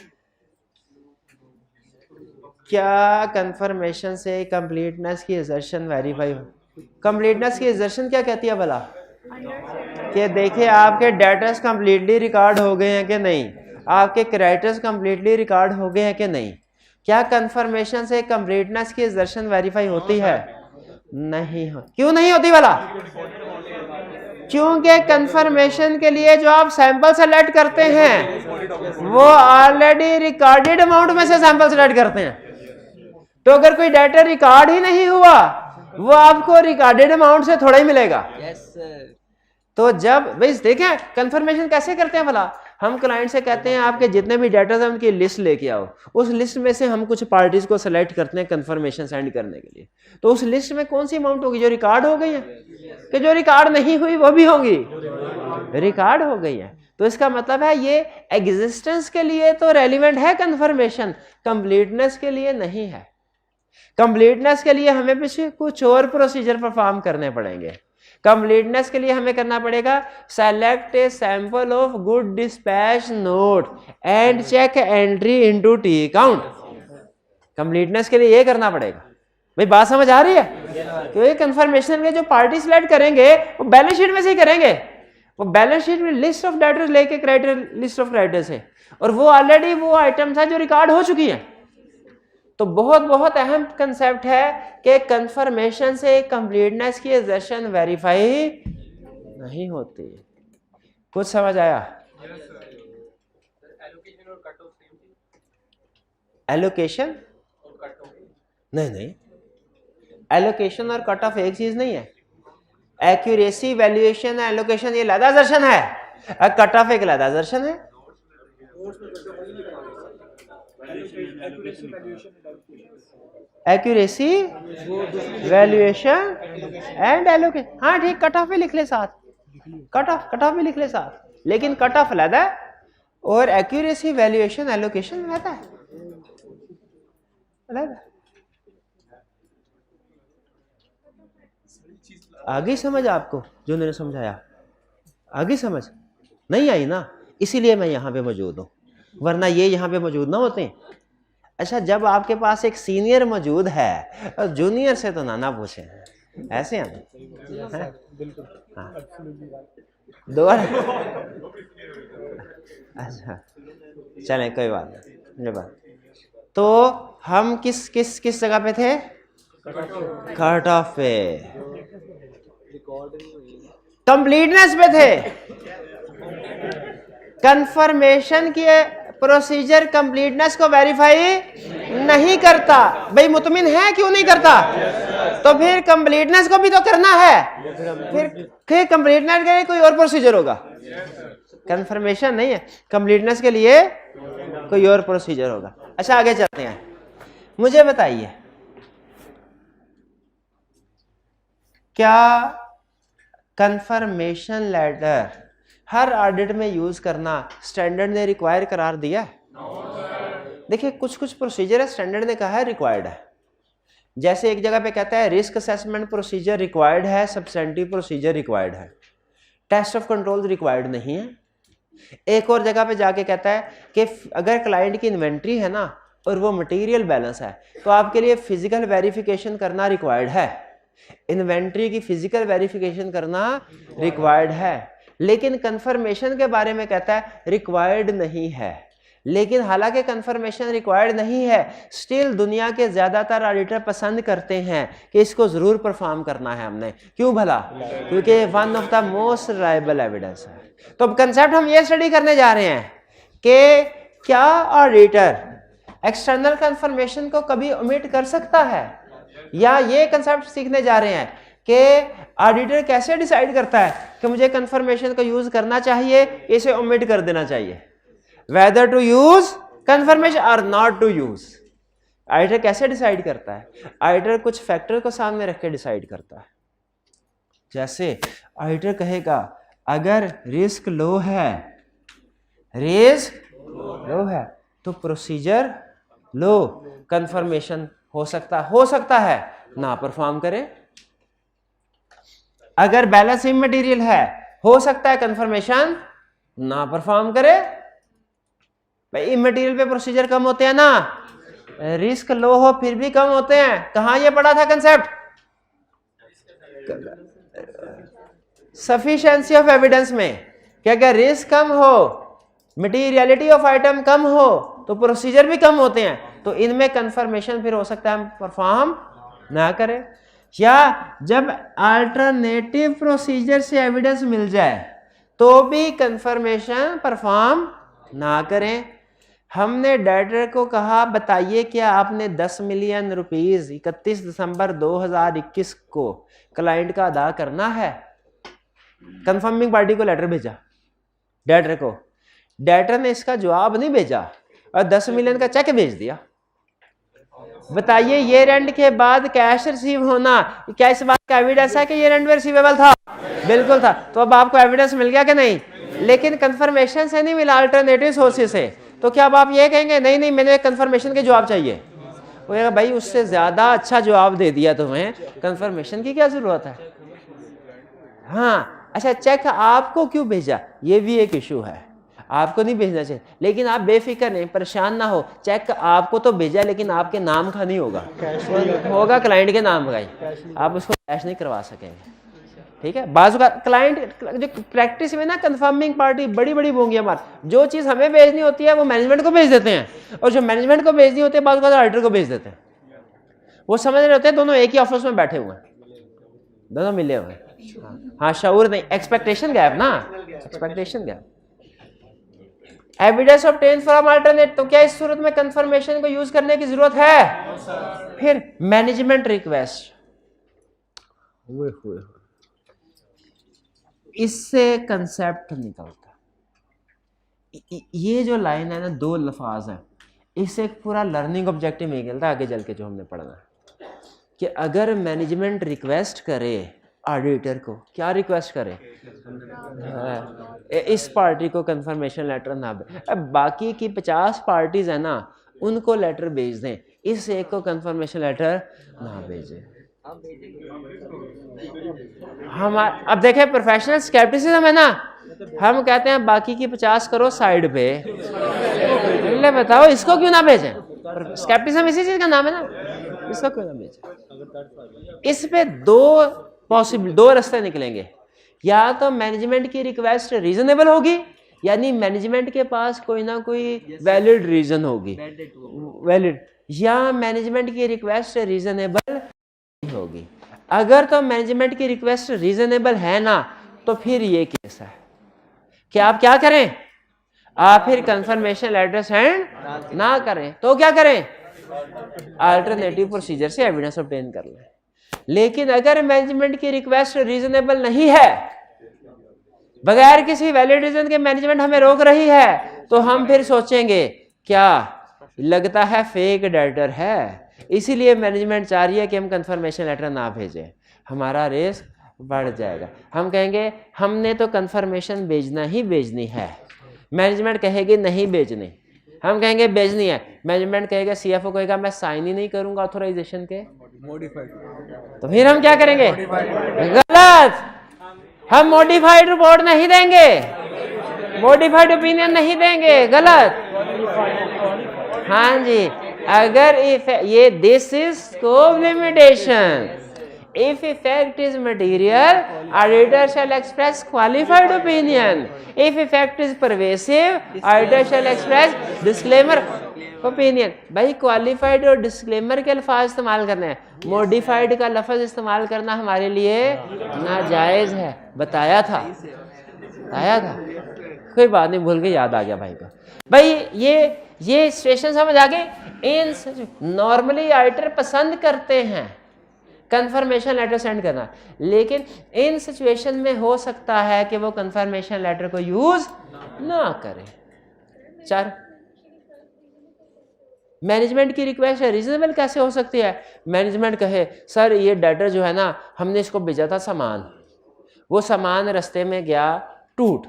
क्या कंफर्मेशन से कंप्लीटनेस की असर्शन वेरीफाई हो? कंप्लीटनेस की असर्शन क्या कहती है भला? कि देखिए आपके डेटास कंप्लीटली रिकॉर्ड हो गए हैं कि नहीं, आपके कैरेक्टर्स कंप्लीटली रिकॉर्ड हो गए हैं कि नहीं। क्या कंफर्मेशन से कंप्लीटनेस की असर्शन वेरीफाई होती है? नहीं हो। क्यों नहीं होती भला? क्योंकि कंफर्मेशन के लिए जो आप सैंपल सेलेक्ट करते हैं वो ऑलरेडी रिकॉर्डेड अमाउंट में से सैंपल सेलेक्ट करते हैं। तो अगर कोई डाटा रिकॉर्ड ही नहीं हुआ वो आपको रिकॉर्डेड अमाउंट से थोड़ा ही मिलेगा। Yes sir. तो जब भाई देखें कंफर्मेशन कैसे करते हैं भला, हम क्लाइंट से कहते हैं आपके जितने भी डाटा है उनकी लिस्ट लेके आओ, उस लिस्ट में से हम कुछ पार्टीज को सेलेक्ट करते हैं कंफर्मेशन सेंड करने के लिए। तो उस लिस्ट में कौन सी अमाउंट होगी जो रिकॉर्ड हो गई है, कि जो रिकॉर्ड नहीं हुई वो भी होंगी, रिकॉर्ड हो गई है। तो इसका मतलब है ये एग्जिस्टेंस के लिए तो रेलिवेंट है कंफर्मेशन, कंप्लीटनेस के लिए नहीं है। कंप्लीटनेस के लिए हमें पीछे कुछ और प्रोसीजर परफॉर्म करने पड़ेंगे। कंप्लीटनेस के लिए हमें करना पड़ेगा select a sample of good dispatch note and check entry into T account. Completeness के लिए ये करना पड़ेगा। भाई बात समझ आ रही है? क्योंकि कंफर्मेशन के जो पार्टी सिलेक्ट करेंगे वो बैलेंस शीट में से ही करेंगे। वो बैलेंस शीट में लिस्ट ऑफ डेटर्स लेके क्राइटेरिया लिस्ट ऑफ क्राइटेरिया है और वो ऑलरेडी वो आइटम्स है जो रिकॉर्ड हो चुकी है। तो बहुत बहुत अहम कंसेप्ट है कि कंफर्मेशन से कंप्लीटनेस की असर्शन वेरीफाई नहीं होती। कुछ समझ आया? एलोकेशन नहीं, नहीं एलोकेशन और कट ऑफ एक चीज नहीं है। एक्यूरेसी, वैल्यूएशन, एलोकेशन ये अलग असर्शन है, कट ऑफ एक अलग असर्शन है। एक्यूरेसी, वैल्यूएशन एंड एलोकेशन, हाँ ठीक, कट ऑफ भी लिख ले साथ, कट ऑफ भी लिख ले साथ, लेकिन कट ऑफ अलग है और एक्यूरेसी, वैल्यूएशन, एलोकेशन अलग है, अलग है। आगे समझ आपको जो मैंने समझाया? आगे समझ नहीं आई ना, इसीलिए मैं यहाँ पे मौजूद हूँ, वरना ये यहाँ पे मौजूद ना होते। अच्छा, जब आपके पास एक सीनियर मौजूद है और जूनियर से तो ना पूछे, ऐसे हैं हाँ। दोबारा अच्छा चलें, कोई बात नहीं। तो हम किस किस किस जगह पे थे? कट ऑफ पे, कंप्लीटनेस पे थे। कंफर्मेशन के प्रोसीजर कंप्लीटनेस को वेरीफाई नहीं करता। भाई मुतमिन है क्यों नहीं करता? तो फिर कंप्लीटनेस को भी तो करना है, फिर कंप्लीटनेस के लिए कोई और प्रोसीजर होगा। कंफर्मेशन नहीं है, कंप्लीटनेस के लिए कोई और प्रोसीजर होगा। अच्छा आगे चलते हैं, मुझे बताइए क्या कंफर्मेशन लेटर हर ऑडिट में यूज करना स्टैंडर्ड ने रिक्वायर करार दिया है? देखिए कुछ कुछ प्रोसीजर है स्टैंडर्ड ने कहा है रिक्वायर्ड है। जैसे एक जगह पे कहता है रिस्क असेसमेंट प्रोसीजर रिक्वायर्ड है, सब्सटेंटिव प्रोसीजर रिक्वायर्ड है, टेस्ट ऑफ कंट्रोल रिक्वायर्ड नहीं है। एक और जगह पे जाके कहता है कि अगर क्लाइंट की इन्वेंट्री है ना और वो मटेरियल बैलेंस है तो आपके लिए फिजिकल वेरिफिकेशन करना रिक्वायर्ड है, इन्वेंट्री की फिजिकल वेरिफिकेशन करना रिक्वायर्ड है। लेकिन कंफर्मेशन के बारे में कहता है रिक्वायर्ड नहीं है। लेकिन हालांकि कंफर्मेशन रिक्वायर्ड नहीं है, स्टिल दुनिया के ज्यादातर ऑडिटर पसंद करते हैं कि इसको जरूर परफॉर्म करना है हमने। क्यों भला? क्योंकि one of the most reliable evidence है। तो अब कंसेप्ट हम ये स्टडी करने जा रहे हैं कि क्या ऑडिटर एक्सटर्नल कंफर्मेशन को कभी ओमिट कर सकता है, या ये कंसेप्ट सीखने जा रहे हैं कि ऑडिटर कैसे डिसाइड करता है कि मुझे कंफर्मेशन का यूज करना चाहिए, इसे ओमिट कर देना चाहिए, वेदर टू यूज कंफर्मेशन और नॉट टू यूज। ऑडिटर कैसे डिसाइड करता है? ऑडिटर कुछ फैक्टर को सामने रख के डिसाइड करता है। जैसे ऑडिटर कहेगा अगर रिस्क लो है, रिस्क लो है तो प्रोसीजर लो, कंफर्मेशन हो सकता है ना परफॉर्म करे। अगर बैलेंस इमटेरियल है, हो सकता है कंफर्मेशन ना परफॉर्म करे। भाई इमटेरियल पे प्रोसीजर कम होते हैं ना, रिस्क लो हो फिर भी कम होते हैं। कहां ये पढ़ा था कंसेप्ट? सफिशिएंसी ऑफ एविडेंस में कि अगर रिस्क कम हो, मटीरियलिटी ऑफ आइटम कम हो, तो प्रोसीजर भी कम होते हैं। तो इनमें कंफर्मेशन फिर हो सकता है हम परफॉर्म ना करें, या जब अल्टरनेटिव प्रोसीजर से एविडेंस मिल जाए तो भी कंफर्मेशन परफॉर्म ना करें। हमने डायरेक्टर को कहा बताइए क्या आपने 10 मिलियन रुपीस 31 दिसंबर 2021 को क्लाइंट का अदा करना है। कंफर्मिंग पार्टी को लेटर भेजा डायरेक्टर को, डायरेक्टर ने इसका जवाब नहीं भेजा और 10 मिलियन का चेक भेज दिया। बताइए ये रेंट के बाद कैश रिसीव होना, क्या इस बात का एविडेंस है कि ये रेंट में रिसीवेबल था? बिल्कुल था। तो अब आपको एविडेंस मिल गया कि नहीं? लेकिन कंफर्मेशन से नहीं मिला, अल्टरनेटिव सोर्सेज से। तो क्या अब आप ये कहेंगे नहीं नहीं मैंने कंफर्मेशन के जवाब चाहिए? वो भाई उससे ज्यादा अच्छा जवाब दे दिया तुम्हें, कंफर्मेशन की क्या जरूरत है? हाँ अच्छा, चेक आपको क्यों भेजा ये भी एक इशू है, आपको नहीं भेजना चाहिए। लेकिन आप बेफिक्र नहीं, परेशान ना हो, चेक आपको तो भेजा लेकिन आपके नाम का नहीं होगा, होगा क्लाइंट के नाम का ही, आप उसको कैश नहीं करवा सकेंगे। ठीक है, बाजू का क्लाइंट जो प्रैक्टिस में ना कंफर्मिंग पार्टी बड़ी बड़ी बोंगी मार, जो चीज़ हमें भेजनी होती है वो मैनेजमेंट को भेज देते हैं, और जो मैनेजमेंट को भेजनी होती है बाजू का ऑडिटर को भेज देते हैं। वो समझ रहे होते हैं दोनों एक ही ऑफिस में बैठे हुए हैं, दोनों मिले हुए हैं। हाँ शऊर नहीं, एक्सपेक्टेशन गैप ना, expectation gap. Evidence obtain from alternate, तो क्या इस सूरत में कंफर्मेशन को यूज करने की जरूरत है? फिर मैनेजमेंट रिक्वेस्ट, इससे कंसेप्ट निकलता। ये जो लाइन है ना, दो लफाज है, इससे एक पूरा लर्निंग ऑब्जेक्टिव निकलता है आगे चल के जो हमने पढ़ना है, कि अगर मैनेजमेंट रिक्वेस्ट करे ऑडिटर को, क्या रिक्वेस्ट करे? इस पार्टी को कंफर्मेशन लेटर ना भेज, अब बाकी की 50 पार्टीज है ना उनको लेटर भेज दें, इस एक को कंफर्मेशन लेटर ना भेजें। हम अब देखें प्रोफेशनल स्केप्टिसिज्म है ना, हम कहते हैं बाकी की 50 करो साइड पे, ले बताओ इसको क्यों ना भेजें? स्केप्टिसिज्म इसी चीज का नाम है ना, इसको क्यों ना भेजें? इस पे दो रास्ते निकलेंगे, या तो मैनेजमेंट की रिक्वेस्ट रीजनेबल होगी, यानी मैनेजमेंट के पास कोई ना कोई वैलिड रीजन होगी, वैलिड, या मैनेजमेंट की रिक्वेस्ट रीजनेबल होगी। अगर तो मैनेजमेंट की रिक्वेस्ट रीजनेबल है ना, तो फिर ये केस है कि आप क्या करें, आप फिर कंफर्मेशन लेटर सेंड ना करें, तो क्या करें? अल्टरनेटिव प्रोसीजर से एविडेंस ऑब्टेन कर लें। लेकिन अगर मैनेजमेंट की रिक्वेस्ट रीजनेबल नहीं है, बगैर किसी वैलिड रीजन के मैनेजमेंट हमें रोक रही है, तो हम फिर सोचेंगे क्या लगता है फेक डायरेक्टर है, इसीलिए मैनेजमेंट चाह रही है कि हम कंफर्मेशन लेटर ना भेजें, हमारा रिस्क बढ़ जाएगा। हम कहेंगे हमने तो कंफर्मेशन भेजना ही भेजनी है, मैनेजमेंट कहेगी नहीं भेजनी, हम कहेंगे भेजनी है, मैनेजमेंट कहेगा, सीएफओ कहेगा मैं साइन ही नहीं करूंगा ऑथराइजेशन के, तो फिर हम क्या करेंगे? गलत, हम मॉडिफाइड रिपोर्ट नहीं देंगे, मॉडिफाइड ओपिनियन नहीं देंगे, गलत। हाँ जी, अगर इफ ये this is scope limitation, if effect is material, auditor shall express qualified opinion, if effect is pervasive, auditor shall express disclaimer opinion। भाई क्वालिफाइड और डिस्क्लेमर के अल्फाज इस्तेमाल करने हैं, मॉडिफाइड का लफ्ज इस्तेमाल करना हमारे लिए नाजायज है, बताया था कोई बात नहीं, भूल के याद आ गया भाई को। भाई ये सिचुएशन समझ आ गई। इन नॉर्मली ऑडिटर पसंद करते हैं कंफर्मेशन लेटर सेंड करना, लेकिन इन सिचुएशन में हो सकता है कि वो कंफर्मेशन लेटर को यूज ना करें। 4, मैनेजमेंट की रिक्वेस्ट रीजनेबल कैसे हो सकती है? मैनेजमेंट कहे सर ये डाटा जो है ना, हमने इसको भेजा था सामान, वो सामान रास्ते में गया टूट,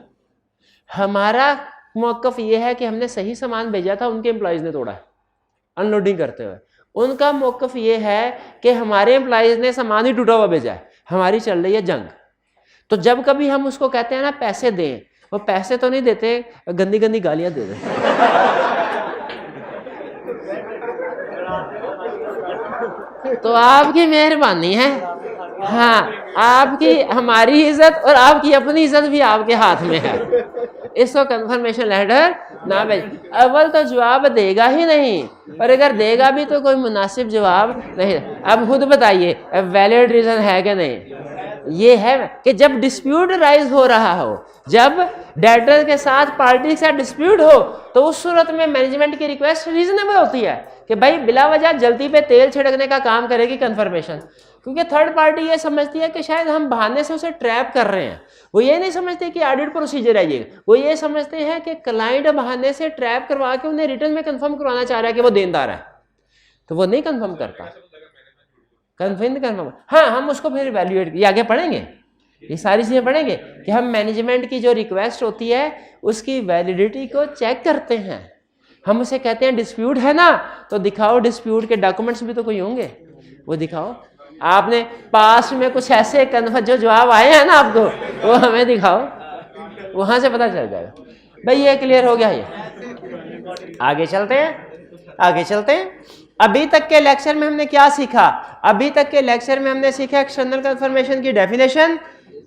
हमारा मौकफ ये है कि हमने सही सामान भेजा था, उनके एम्प्लॉयज ने तोड़ा अनलोडिंग करते हुए, उनका मौकफ ये है कि हमारे एम्प्लॉयज ने सामान ही टूटा हुआ भेजा है, हमारी चल रही है जंग, तो जब कभी हम उसको कहते हैं ना पैसे दें, वो पैसे तो नहीं देते, गंदी गंदी गालियां दे देते। तो आपकी मेहरबानी है, हाँ, आपकी हमारी इज्जत और आपकी अपनी इज्जत भी आपके हाथ में है। इसको कंफर्मेशन लेटर ना भेज। अव्वल तो जवाब देगा ही नहीं, और अगर देगा भी तो कोई मुनासिब जवाब नहीं। अब खुद बताइए वैलिड रीजन है कि नहीं? ये है कि जब डिस्प्यूट राइज हो रहा हो, जब डेटर के साथ पार्टी के साथ डिस्प्यूट हो, तो उस सूरत में मैनेजमेंट की रिक्वेस्ट रीजनेबल होती है कि भाई बिला वजह जल्दी पे तेल छिड़कने का काम करेगी कंफर्मेशन, क्योंकि थर्ड पार्टी ये समझती है कि शायद हम बहाने से उसे ट्रैप कर रहे हैं। वो ये नहीं समझते कि ऑडिट प्रोसीजर है ये, वो ये समझते हैं कि क्लाइंट बहाने से ट्रैप करवा के उन्हें रिटर्न में कंफर्म करवाना चाह रहा है कि वो देनदार है, तो वो नहीं कंफर्म करता। कंफर्म, हाँ, हम उसको फिर इवैल्यूएट, ये आगे पढ़ेंगे, ये सारी चीजें पढ़ेंगे कि हम मैनेजमेंट की जो रिक्वेस्ट होती है उसकी वैलिडिटी को चेक करते हैं। हम उसे कहते हैं डिस्प्यूट है ना, तो दिखाओ डिस्प्यूट के डॉक्यूमेंट्स भी तो कोई होंगे, वो दिखाओ। आपने पास्ट में कुछ ऐसे जो जवाब आए हैं ना आपको, वो हमें दिखाओ, वहां से पता चल जाएगा। भाई ये क्लियर हो गया। ये आगे चलते हैं। अभी तक के लेक्चर में हमने क्या सीखा? अभी तक के लेक्चर में हमने सीखा एक्सटर्नल कंफर्मेशन की definition,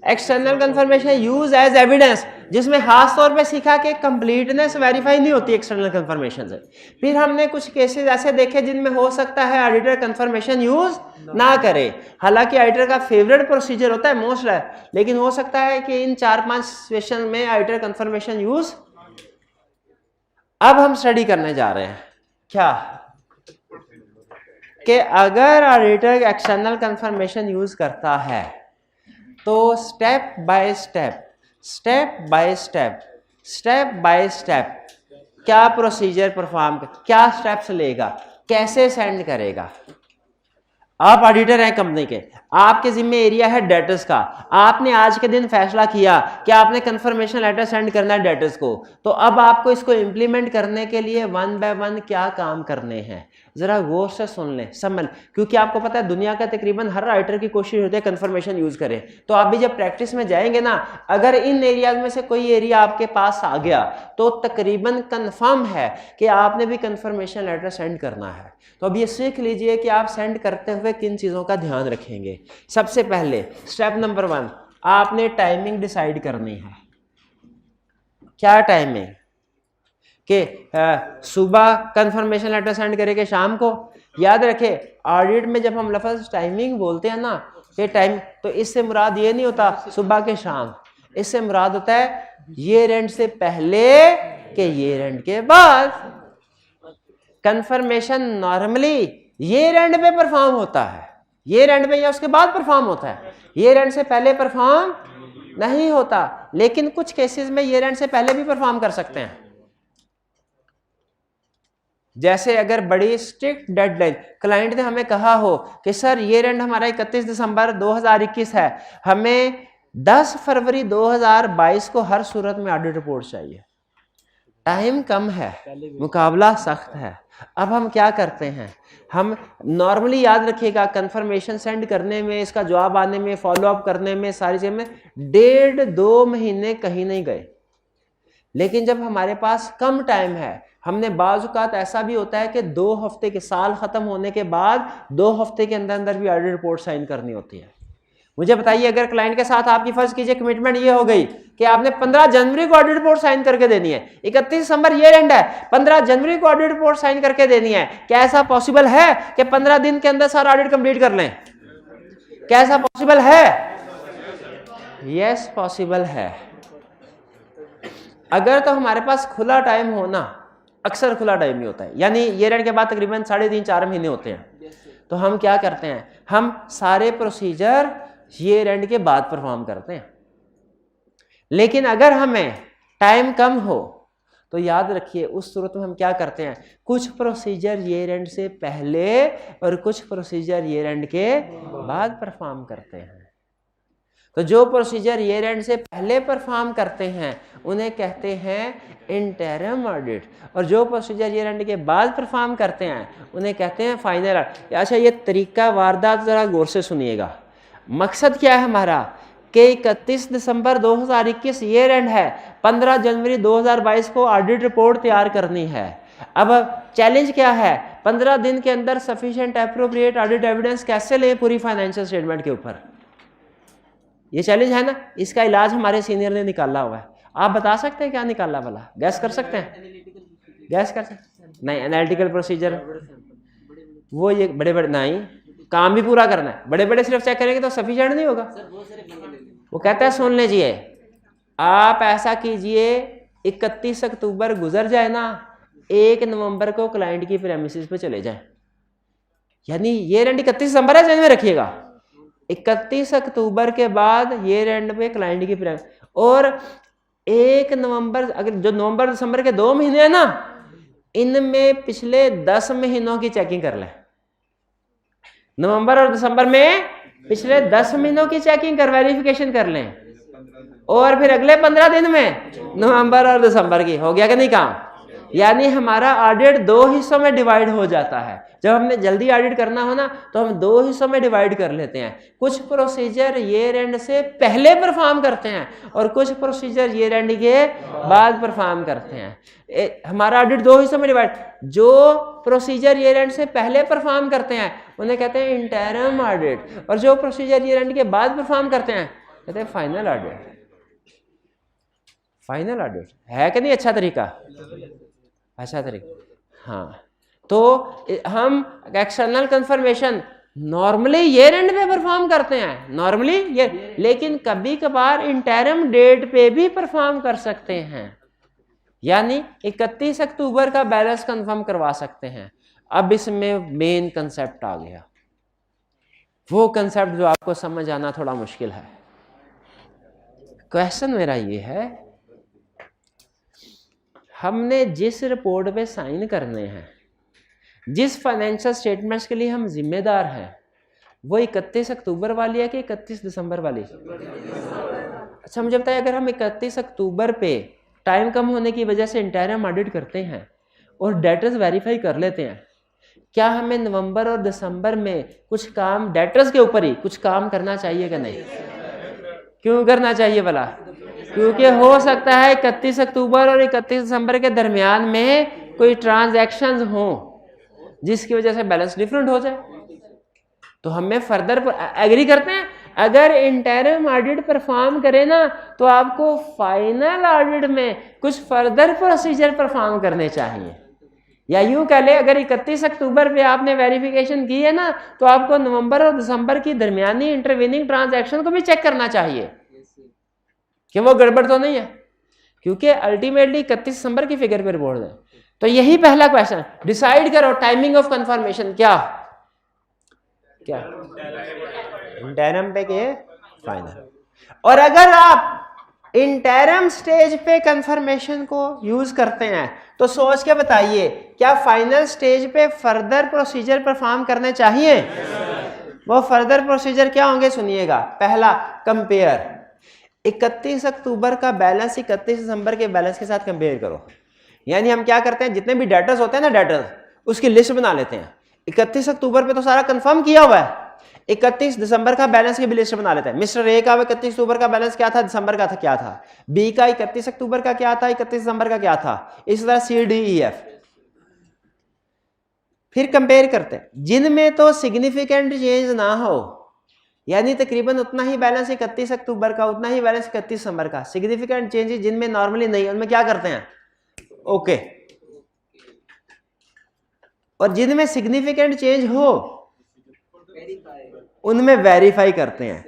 external confirmation use as evidence, जिसमें खास तौर पे सीखा कि कंप्लीटनेस वेरीफाई नहीं होती एक्सटर्नल कंफर्मेशन से। फिर हमने कुछ केसेस ऐसे देखे जिनमें हो सकता है ऑडिटर कंफर्मेशन यूज ना करे, हालांकि ऑडिटर का फेवरेट प्रोसीजर होता है मोस्ट है, लेकिन हो सकता है कि इन 4-5 सिचुएशन में ऑडिटर कंफर्मेशन यूज। अब हम स्टडी करने जा रहे हैं क्या कि अगर ऑडिटर एक्सटर्नल कंफर्मेशन यूज करता है तो स्टेप बाय स्टेप क्या प्रोसीजर परफॉर्म, क्या स्टेप्स लेगा, कैसे सेंड करेगा। आप ऑडिटर हैं कंपनी के, आपके जिम्मे एरिया है डेटर्स का, आपने आज के दिन फैसला किया कि आपने कंफर्मेशन लेटर सेंड करना है डेटर्स को, तो अब आपको इसको इम्प्लीमेंट करने के लिए 1 बाय 1 क्या काम करने हैं, जरा गौर से सुन लें, समझ, क्योंकि आपको पता है दुनिया का तकरीबन हर राइटर की कोशिश होती है कंफर्मेशन यूज करें। तो आप भी जब प्रैक्टिस में जाएंगे ना, अगर इन एरियाज में से कोई एरिया आपके पास आ गया तो तकरीबन कंफर्म है कि आपने भी कंफर्मेशन लेटर सेंड करना है। तो अब ये सीख लीजिए कि आप सेंड करते हुए किन चीज़ों का ध्यान रखेंगे। सबसे पहले स्टेप नंबर 1, आपने टाइमिंग डिसाइड करनी है। क्या टाइमिंग? कि सुबह कंफर्मेशन लेटर सेंड करेंगे शाम को। याद रखें ऑडिट में जब हम लफ्ज़ टाइमिंग बोलते हैं ना कि टाइम, तो इससे मुराद ये नहीं होता सुबह के शाम, इससे मुराद होता है ईयर एंड से पहले के ईयर एंड के बाद। कंफर्मेशन नॉर्मली ईयर एंड पे परफॉर्म होता है, ईयर एंड पे या उसके बाद परफॉर्म होता है, ईयर एंड से पहले परफॉर्म नहीं होता, लेकिन कुछ केसेस में ईयर एंड से पहले भी परफॉर्म कर सकते हैं। जैसे अगर बड़ी स्ट्रिक्ट डेडलाइन, क्लाइंट ने हमें कहा हो कि सर ईयर एंड हमारा 31 दिसंबर 2021 है, हमें 10 फरवरी 2022 को हर सूरत में ऑडिट रिपोर्ट चाहिए, टाइम कम है, मुकाबला सख्त है। अब हम क्या करते हैं, हम नॉर्मली याद रखिएगा कंफर्मेशन सेंड करने में, इसका जवाब आने में, फॉलोअप करने में, सारी चीज़ में 1.5-2 महीने कहीं नहीं गए। लेकिन जब हमारे पास कम टाइम है, हमने बाज़ औक़ात ऐसा भी होता है कि 2 हफ्ते के, साल ख़त्म होने के बाद 2 हफ्ते के अंदर अंदर भी ऑडिट रिपोर्ट साइन करनी होती है। मुझे बताइए अगर क्लाइंट के साथ आपकी फर्ज कीजिए कमिटमेंट ये हो गई कि आपने 15 जनवरी को ऑडिट रिपोर्ट साइन करके देनी है, 31 दिसंबर ईयर एंड है, 15 जनवरी को ऑडिट रिपोर्ट साइन करके देनी है, क्या ऐसा पॉसिबल है कि 15 दिन के अंदर सारा ऑडिट कंप्लीट कर लें? क्या ऐसा पॉसिबल है? यस पॉसिबल है। अगर तो हमारे पास खुला टाइम हो ना, अक्सर खुला टाइम ही होता है, यानी ईयर एंड के बाद तकरीबन 3.5-4 महीने होते हैं, तो हम क्या करते हैं, हम सारे प्रोसीजर ईयर एंड के बाद परफॉर्म करते हैं। लेकिन अगर हमें टाइम कम हो तो याद रखिए उस सूरत में हम क्या करते हैं, कुछ प्रोसीजर ईयर एंड से पहले और कुछ प्रोसीजर ईयर एंड के बाद परफॉर्म करते हैं। तो जो प्रोसीजर ईयर एंड से पहले परफॉर्म करते हैं उन्हें कहते हैं इंटरम ऑडिट, और जो प्रोसीजर ईयर एंड के बाद परफॉर्म करते हैं उन्हें कहते हैं फाइनल ऑडिट। अच्छा, ये तरीका वारदात ज़रा गौर से सुनिएगा। मकसद क्या है हमारा कि 31 दिसंबर 2021 ईयर एंड है, 15 जनवरी 2022 को ऑडिट रिपोर्ट तैयार करनी है। अब चैलेंज क्या है, 15 दिन के अंदर सफिशिएंट एप्रोप्रिएट ऑडिट एविडेंस कैसे लें पूरी फाइनेंशियल स्टेटमेंट के ऊपर, ये चैलेंज है ना। इसका इलाज हमारे सीनियर ने निकाला हुआ है। आप बता सकते हैं क्या निकाला वाला, गैस कर सकते हैं? गैस कर सकते हैं? नहीं, एनालिटिकल प्रोसीजर वो ये बड़े बड़े नहीं, काम भी पूरा करना है, बड़े बड़े सिर्फ चेक करेंगे तो सफिशिएंट नहीं होगा। वो कहता है सुन लीजिए, आप ऐसा कीजिए 31 अक्टूबर गुजर जाए ना, 1 नवंबर को क्लाइंट की प्रेमिसेस पे चले जाएं, यानी ये एंड 31 दिसंबर है, ध्यान में रखिएगा। 31 अक्टूबर के बाद ये एंड पे क्लाइंट की प्रेमिस, और 1 नवंबर, अगर जो नवंबर दिसंबर के 2 महीने हैं ना, इनमें पिछले 10 महीनों की चेकिंग कर लें। नवंबर और दिसंबर में पिछले 10 महीनों की चेकिंग कर वेरिफिकेशन कर लें, और फिर अगले 15 दिन में नवंबर और दिसंबर की। हो गया कि नहीं काम? यानी हमारा ऑडिट 2 हिस्सों में डिवाइड हो जाता है। जब हमने जल्दी ऑडिट करना हो ना तो हम 2 हिस्सों में डिवाइड कर लेते हैं। कुछ प्रोसीजर ईयर एंड से पहले परफॉर्म करते हैं और कुछ प्रोसीजर ईयर एंड के बाद परफॉर्म करते हैं। हमारा ऑडिट 2 हिस्सों में डिवाइड, जो प्रोसीजर ईयर एंड से पहले परफॉर्म करते हैं उन्हें कहते हैं इंटरम ऑडिट, और जो प्रोसीजर ईयर एंड के बाद परफॉर्म करते हैं कहते हैं फाइनल ऑडिट। फाइनल ऑडिट है कि नहीं? अच्छा तरीका, अच्छा तरीका। हाँ, तो हम external confirmation normally year and पे परफॉर्म करते हैं, नॉर्मली ये, लेकिन कभी कभार इंटरम डेट पे भी परफॉर्म कर सकते हैं, यानी 31 अक्टूबर का बैलेंस कंफर्म करवा सकते हैं। अब इसमें मेन कंसेप्ट आ गया, वो कंसेप्ट जो आपको समझ आना थोड़ा मुश्किल है। क्वेश्चन मेरा ये है, हमने जिस रिपोर्ट पे साइन करने हैं, जिस फाइनेंशियल स्टेटमेंट्स के लिए हम जिम्मेदार हैं, वो 31 अक्टूबर वाली है कि 31 दिसंबर वाली? अच्छा मुझे बताइए, अगर हम 31 अक्टूबर पे टाइम कम होने की वजह से इंटरम ऑडिट करते हैं और डेटर्स वेरीफाई कर लेते हैं, क्या हमें नवंबर और दिसंबर में कुछ काम डेटर्स के ऊपर ही कुछ काम करना चाहिए कि नहीं? क्यों करना चाहिए भला? क्योंकि हो सकता है 31 अक्टूबर और 31 दिसंबर के दरमियान में कोई ट्रांजैक्शंस हो जिसकी वजह से बैलेंस डिफरेंट हो जाए। तो हमें फर्दर एग्री करते हैं, अगर इंटरम ऑडिट परफॉर्म करें ना तो आपको फाइनल ऑडिट में कुछ फर्दर प्रोसीजर परफॉर्म करने चाहिए। या यूं कह ले, अगर 31 अक्टूबर पे आपने वेरिफिकेशन की है ना तो आपको नवंबर और दिसंबर की दरमियानी इंटरवीनिंग ट्रांजैक्शन को भी चेक करना चाहिए कि वो गड़बड़ तो नहीं है, क्योंकि अल्टीमेटली 31 दिसंबर की फिगर पे रिपोर्ट दें। तो यही पहला क्वेश्चन, डिसाइड करो टाइमिंग ऑफ कंफर्मेशन क्या क्या इंटरम पे के फाइनल। और अगर आप इंटरम स्टेज पे कंफर्मेशन को यूज करते हैं तो सोच के बताइए, क्या फाइनल स्टेज पे फर्दर प्रोसीजर परफॉर्म करने चाहिए? वो फर्दर प्रोसीजर क्या होंगे सुनिएगा। पहला, कंपेयर 31 अक्टूबर का बैलेंस 31 दिसंबर के बैलेंस के साथ कंपेयर करो। यानी हम क्या करते हैं, जितने भी डेटर्स होते हैं ना, डेटर्स उसकी लिस्ट बना लेते हैं। 31 अक्टूबर पे तो सारा कंफर्म किया हुआ है, 31 दिसंबर का बैलेंस की भी लिस्ट बना लेते हैं। मिस्टर ए का 31 अक्टूबर का बैलेंस क्या था, दिसंबर का था क्या था, बी का 31 अक्टूबर का क्या था, 31 दिसंबर का क्या था, इस तरह सी डी ई एफ। फिर कंपेयर करते हैं, जिनमें तो सिग्निफिकेंट चेंज ना हो, यानी तकरीबन उतना ही बैलेंस 31 अक्टूबर का, उतना ही बैलेंस 31 दिसंबर का। सिग्निफिकेंट चेंजेस जिनमें नॉर्मली नहीं, उनमें क्या करते हैं, ओके। और जिनमें सिग्निफिकेंट चेंज हो उनमें वेरीफाई करते हैं,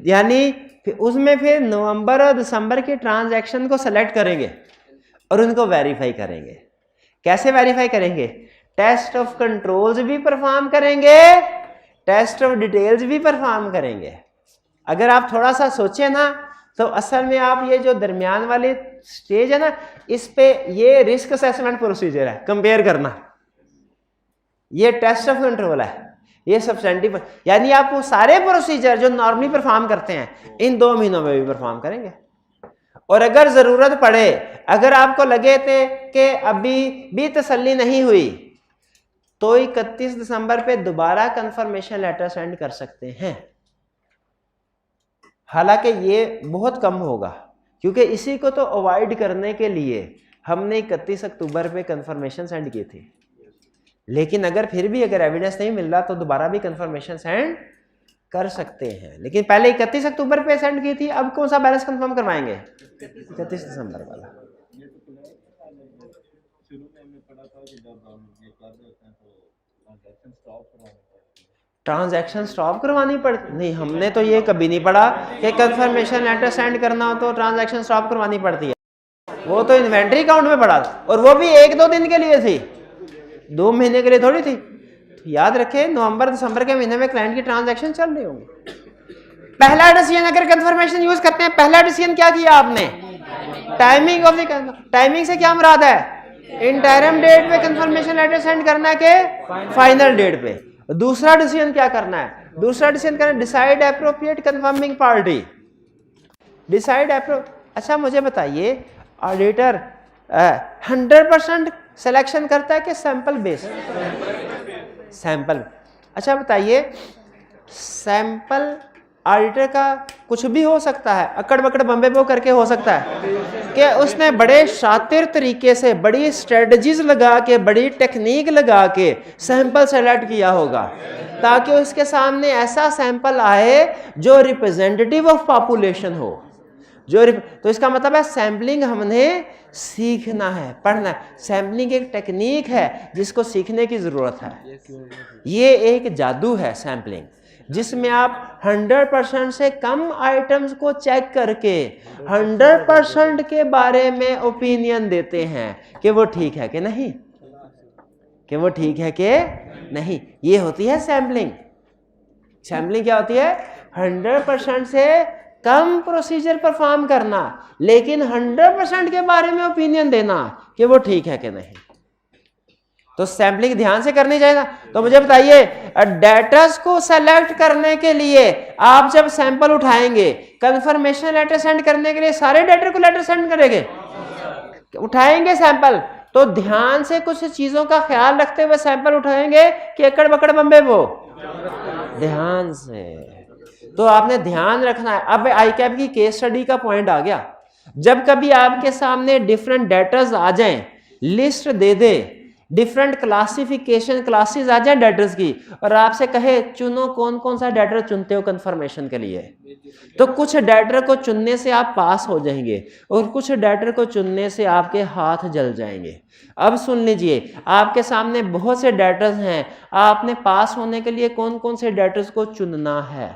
यानी उसमें फिर नवंबर और दिसंबर के ट्रांजैक्शन को सेलेक्ट करेंगे और उनको वेरीफाई करेंगे। कैसे वेरीफाई करेंगे? टेस्ट ऑफ कंट्रोल्स भी परफॉर्म करेंगे, टेस्ट ऑफ डिटेल्स भी परफॉर्म करेंगे। अगर आप थोड़ा सा सोचें ना तो असल में आप ये जो दरमियान वाली स्टेज है ना, इस पे ये रिस्क असेसमेंट प्रोसीजर है, कंपेयर करना, ये टेस्ट ऑफ कंट्रोल है, ये सब्सटेंटिव, यानी आप वो सारे प्रोसीजर जो नॉर्मली परफॉर्म करते हैं इन 2 महीनों में भी परफॉर्म करेंगे। और अगर जरूरत पड़े, अगर आपको लगे थे कि अभी भी तसल्ली नहीं हुई, तो 31 दिसंबर पे दोबारा कंफर्मेशन लेटर सेंड कर सकते हैं। हालांकि ये बहुत कम होगा, क्योंकि इसी को तो अवॉइड करने के लिए हमने 31 अक्टूबर पे कंफर्मेशन सेंड की थी। लेकिन अगर फिर भी अगर एविडेंस नहीं मिल रहा तो दोबारा भी कंफर्मेशन सेंड कर सकते हैं। लेकिन पहले 31 अक्टूबर पे सेंड की थी, अब कौन सा बैलेंस कंफर्म करवाएंगे? 31 दिसंबर वाला। ट्रांजैक्शन स्टॉप करवानी पड़ती? नहीं, हमने तो ये कभी नहीं पढ़ा कि कंफर्मेशन लेटर सेंड करना हो तो ट्रांजैक्शन स्टॉप करवानी पड़ती है। वो तो इन्वेंट्री अकाउंट में पड़ा था, और वो भी 1-2 दिन के लिए थी, 2 महीने के लिए थोड़ी थी। तो याद रखें, नवंबर दिसंबर के महीने में क्लाइंट की ट्रांजैक्शन चल रही होंगी। पहला डिसीजन अगर कंफर्मेशन यूज करते हैं, पहला डिसीजन क्या किया आपने? टाइमिंग ऑफ द, टाइमिंग से क्या मुराद है? इंटरिम डेट पे कंफर्मेशन लेटर सेंड करना के फाइनल डेट पे। दूसरा डिसीजन क्या करना है? दूसरा डिसीजन करना decide appropriate confirming party. Decide अच्छा मुझे बताइए, ऑडिटर 100% सिलेक्शन करता है कि सैंपल बेस? सैंपल। अच्छा बताइए, सैंपल ऑडिटर का कुछ भी हो सकता है, अकड़ बकड़ बम्बे बो करके हो सकता है कि उसने बड़े शातिर तरीके से, बड़ी स्ट्रेटजीज लगा के, बड़ी टेक्निक लगा के सैंपल सेलेक्ट किया होगा ताकि उसके सामने ऐसा सैंपल आए जो रिप्रेजेंटेटिव ऑफ पॉपुलेशन हो। तो इसका मतलब है सैम्पलिंग हमने सीखना है, पढ़ना है। सैम्पलिंग एक टेक्निक है जिसको सीखने की जरूरत है। ये एक जादू है सैम्पलिंग, जिसमें आप 100% से कम आइटम्स को चेक करके 100% के बारे में ओपिनियन देते हैं कि वो ठीक है कि नहीं, कि वो ठीक है कि नहीं। ये होती है सैम्पलिंग। सैम्पलिंग क्या होती है? 100% से कम प्रोसीजर परफॉर्म करना, लेकिन 100% के बारे में ओपिनियन देना कि वो ठीक है कि नहीं। तो सैम्पलिंग ध्यान से करनी चाहिए ना। तो मुझे बताइए, डेटास को सेलेक्ट करने के लिए आप जब सैंपल उठाएंगे, कंफर्मेशन लेटर सेंड करने के लिए सारे डेटा को लेटर सेंड करेंगे, उठाएंगे सैंपल, तो ध्यान से कुछ चीजों का ख्याल रखते हुए सैंपल उठाएंगे कि अकड़ बकड़ बम्बे वो ध्यान से। तो आपने ध्यान रखना है। अब आईकैप की केस स्टडी का पॉइंट आ गया। जब कभी आपके सामने डिफरेंट डेटास आ जाएं, लिस्ट दे दे, डिफरेंट क्लासिफिकेशन क्लासेस आ जाए डेटर्स की, और आपसे कहे चुनो कौन कौन सा डेटर चुनते हो कंफर्मेशन के लिए, तो कुछ डेटर को चुनने से आप पास हो जाएंगे और कुछ डेटर को चुनने से आपके हाथ जल जाएंगे। अब सुन लीजिए, आपके सामने बहुत से डेटर्स हैं, आपने पास होने के लिए कौन कौन से डेटर्स को चुनना है।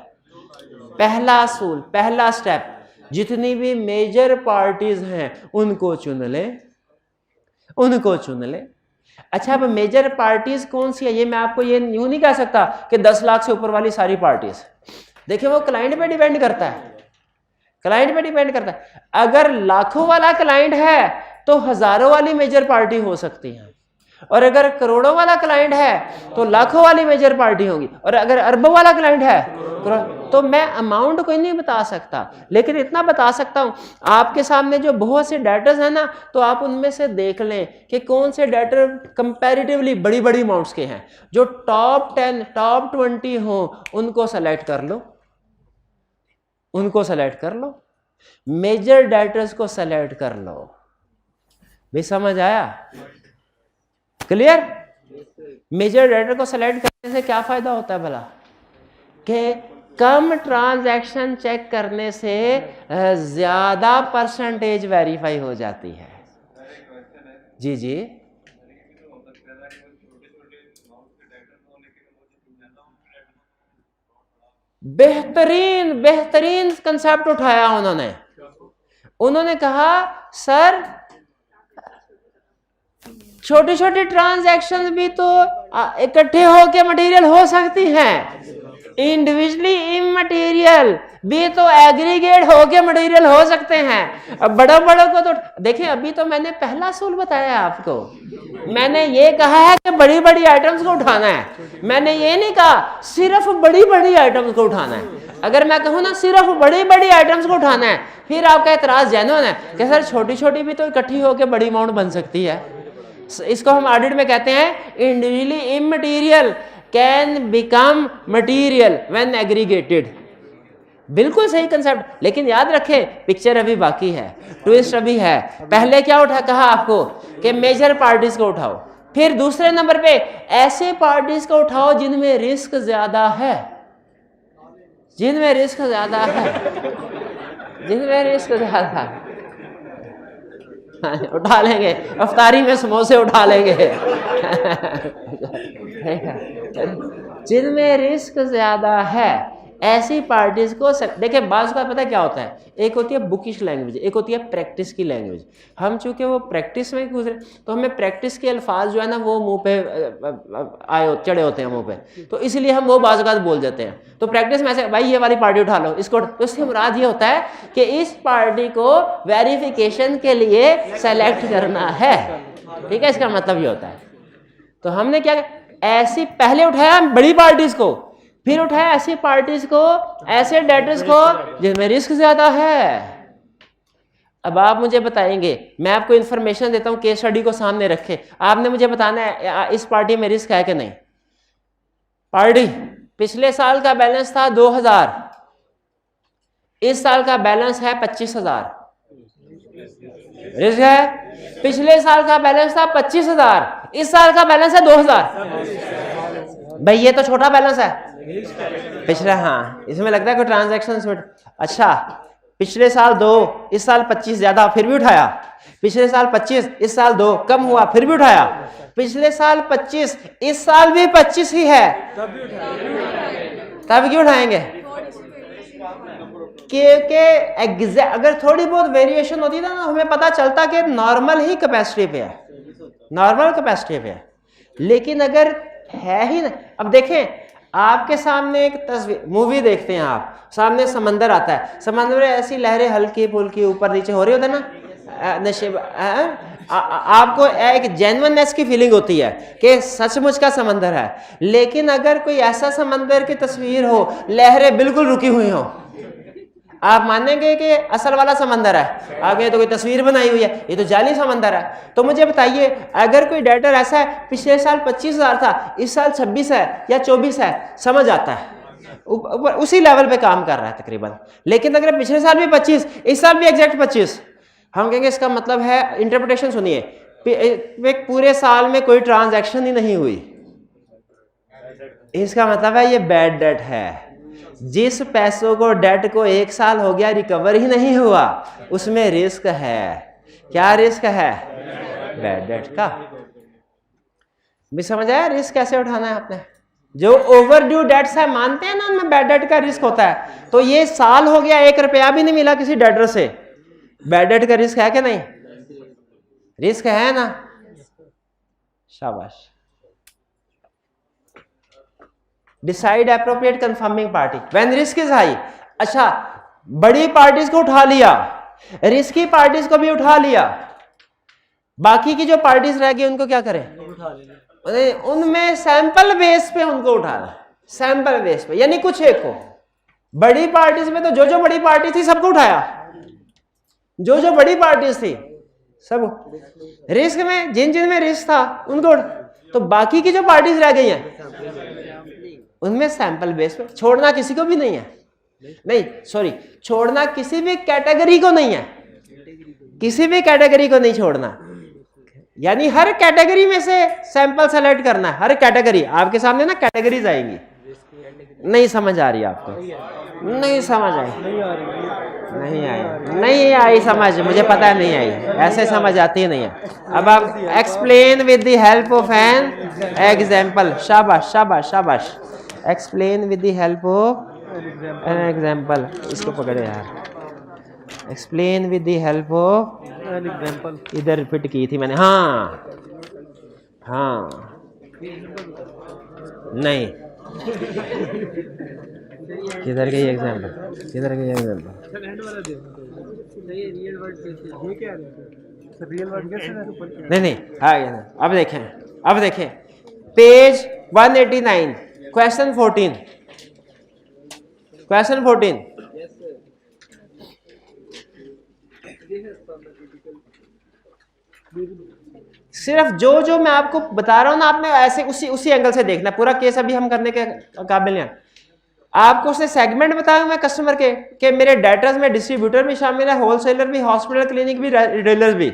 पहला असूल, पहला स्टेप, जितनी भी मेजर पार्टीज हैं उनको चुन ले, उनको चुन ले। अच्छा, अब मेजर पार्टीज कौन सी है ये मैं आपको ये यूं नहीं कह सकता कि 10 लाख से ऊपर वाली सारी पार्टीज। देखिए वो क्लाइंट पे डिपेंड करता है, क्लाइंट पे डिपेंड करता है। अगर लाखों वाला क्लाइंट है तो हजारों वाली मेजर पार्टी हो सकती है, और अगर करोड़ों वाला क्लाइंट है तो लाखों वाली मेजर पार्टी होगी, और अगर अरबों वाला क्लाइंट है तो मैं अमाउंट कोई नहीं बता सकता, लेकिन इतना बता सकता हूं, आपके सामने जो बहुत से डेटर्स हैं ना, तो आप उनमें से देख लें कि कौन से डेटर कंपैरेटिवली बड़ी बड़ी अमाउंट्स के हैं। जो टॉप 10 टॉप 20 हो उनको सेलेक्ट कर लो, उनको सेलेक्ट कर लो, मेजर डेटर्स को सेलेक्ट कर लो। भी समझ आया? क्लियर? मेजर डेटर को सेलेक्ट करने से क्या फायदा होता है भला? कि कम ट्रांजैक्शन चेक करने से ज्यादा परसेंटेज वेरीफाई हो जाती है। जी जी, बेहतरीन बेहतरीन कंसेप्ट उठाया उन्होंने। उन्होंने कहा सर छोटी छोटी ट्रांजैक्शंस भी तो इकट्ठे होके मटेरियल हो सकती हैं, इंडिविजुअली इमटेरियल भी तो एग्रीगेट होके मटेरियल हो सकते हैं। अब बड़ों बड़ों को तो देखिए, अभी तो मैंने पहला असूल बताया आपको। मैंने ये कहा है कि बड़ी बड़ी आइटम्स को उठाना है, मैंने ये नहीं कहा सिर्फ बड़ी बड़ी आइटम्स को उठाना है। अगर मैं कहूँ ना सिर्फ बड़ी बड़ी आइटम्स को उठाना है, फिर आपका एतराज जेन्युइन है कि सर छोटी छोटी भी तो इकट्ठी होकर बड़ी अमाउंट बन सकती है। इसको हम ऑडिट में कहते हैं individually immaterial can become material when aggregated. बिल्कुल सही कंसेप्ट, लेकिन याद रखें पिक्चर अभी बाकी है, ट्विस्ट अभी है। पहले क्या उठा कहा आपको कि मेजर पार्टीज को उठाओ, फिर दूसरे नंबर पे ऐसे पार्टीज को उठाओ जिनमें रिस्क ज्यादा है, जिनमें रिस्क ज्यादा है, जिनमें रिस्क ज्यादा है। उठा लेंगे, अफ्तारी में समोसे उठा लेंगे। जिनमें रिस्क ज्यादा है ऐसी पार्टीज को देखिए, बाज़ का पता क्या होता है, एक होती है बुकिश लैंग्वेज, एक होती है प्रैक्टिस की लैंग्वेज। हम चूंकि वो प्रैक्टिस में गुजरे तो हमें प्रैक्टिस के अल्फाज जो है ना वो मुंह पे चढ़े होते हैं मुंह पे, तो इसलिए हम वो बाज़ बोल देते हैं। तो प्रैक्टिस में ऐसे भाई ये वाली पार्टी उठा लो, इसको, तो इससे मुराद ये होता है कि इस पार्टी को वेरिफिकेशन के लिए सेलेक्ट करना है, ठीक है, इसका मतलब ये होता है। तो हमने क्या ऐसी पहले उठाया बड़ी पार्टीज को, फिर उठाया ऐसी पार्टीज को, ऐसे डेटर्स को जिनमें रिस्क ज्यादा है। अब आप मुझे बताएंगे, मैं आपको इंफॉर्मेशन देता हूं, केस स्टडी को सामने रखे, आपने मुझे बताना है इस पार्टी में रिस्क है कि नहीं। पार्टी पिछले साल का बैलेंस था 2000, इस साल का बैलेंस है 25,000, रिस्क है। पिछले साल का बैलेंस था 25,000, इस साल का बैलेंस है 2000। भाई ये तो छोटा बैलेंस है पिछला, हाँ इसमें लगता है कोई ट्रांजैक्शन। अच्छा पिछले साल 2, इस साल 25 ज्यादा, फिर भी उठाया। पिछले साल 25, इस साल 2 कम हुआ, फिर भी उठाया। पिछले साल 25, इस साल भी 25 ही है, तब क्यों उठाएंगे? क्योंकि अगर थोड़ी बहुत वेरिएशन होती ना, हमें पता चलता कि नॉर्मल ही कैपेसिटी पे है, नॉर्मल कैपेसिटी पे है। लेकिन अगर है ही ना, अब देखें आपके सामने एक तस्वीर, मूवी देखते हैं आप, सामने समंदर आता है, समंदर में ऐसी लहरें हल्की फुल्की ऊपर नीचे हो रही होती है ना, नशे आपको एक जेन्युइननेस की फीलिंग होती है कि सचमुच का समंदर है। लेकिन अगर कोई ऐसा समंदर की तस्वीर हो, लहरें बिल्कुल रुकी हुई हो, आप मानेंगे कि असल वाला समंदर है, आगे तो कोई तस्वीर बनाई हुई है, ये तो जाली समंदर है। तो मुझे बताइए अगर कोई डेटर ऐसा है पिछले साल 25,000 था, इस साल 26 है या 24 है, समझ आता है, उसी लेवल पे काम कर रहा है तकरीबन। लेकिन अगर पिछले साल भी 25, इस साल भी एग्जैक्ट 25, हम कहेंगे इसका मतलब है, इंटरप्रिटेशन सुनिए, पूरे साल में कोई ट्रांजैक्शन ही नहीं हुई, इसका मतलब है ये बैड डेट है। जिस पैसों को डेट को 1 साल हो गया रिकवर ही नहीं हुआ, उसमें रिस्क है। क्या रिस्क है? बैड डेट का। भी समझ आया रिस्क कैसे उठाना है आपने? जो ओवर ड्यू डेट्स है, मानते हैं ना उनमें बैड डेट का रिस्क होता है। तो ये साल हो गया 1 रुपया भी नहीं मिला किसी डेटर से, बैड डेट का रिस्क है कि नहीं? रिस्क है ना, शाबाश। Decide appropriate confirming party when risk is high. अच्छा बड़ी पार्टीज को उठा लिया, रिस्की पार्टीज को भी उठा लिया, बाकी की जो पार्टीज रह गई उनको क्या करें? उनमें सैंपल बेस पे उनको उठाना, सैंपल बेस पे, यानी कुछ एक को। बड़ी पार्टीज में तो जो जो बड़ी पार्टी थी सबको उठाया, जो जो बड़ी पार्टीज थी सब। रिस्क में जिन जिन में रिस्क था उनको, तो बाकी की जो पार्टीज रह गई हैं उनमें सैंपल बेस पे, छोड़ना किसी को भी नहीं है, नहीं सॉरी, छोड़ना किसी भी कैटेगरी को नहीं है, किसी भी कैटेगरी को नहीं छोड़ना, यानी हर कैटेगरी में से सैंपल सेलेक्ट करना है। हर कैटेगरी आपके सामने ना कैटेगरीज आएंगी। नहीं समझ आ रही आपको? नहीं समझ आई? नहीं आई, नहीं आई समझ, मुझे पता है नहीं आई, ऐसे समझ आती ही नहीं है। अब आप explain with the help of an example. शाबाश शाबाश शाबाश। Explain with the help of an example. इसको पकड़े यार। Explain with the help of an example. इधर रिपीट की थी मैंने। हाँ हाँ नहीं, किधर गई एग्जाम्पल? किधर गई एग्जाम्पल? नहीं नहीं, अब देखें, अब देखें पेज 189 क्वेश्चन 14। क्वेश्चन 14 सिर्फ जो जो मैं आपको बता रहा हूं ना, आपने ऐसे उसी एंगल से देखना। पूरा केस अभी हम करने के काबिल हैं। आपको उसने सेगमेंट बताया हुआ है कस्टमर के कि मेरे डेटर्स में डिस्ट्रीब्यूटर भी शामिल है, होलसेलर भी, हॉस्पिटल, क्लिनिक भी, रिटेलर भी।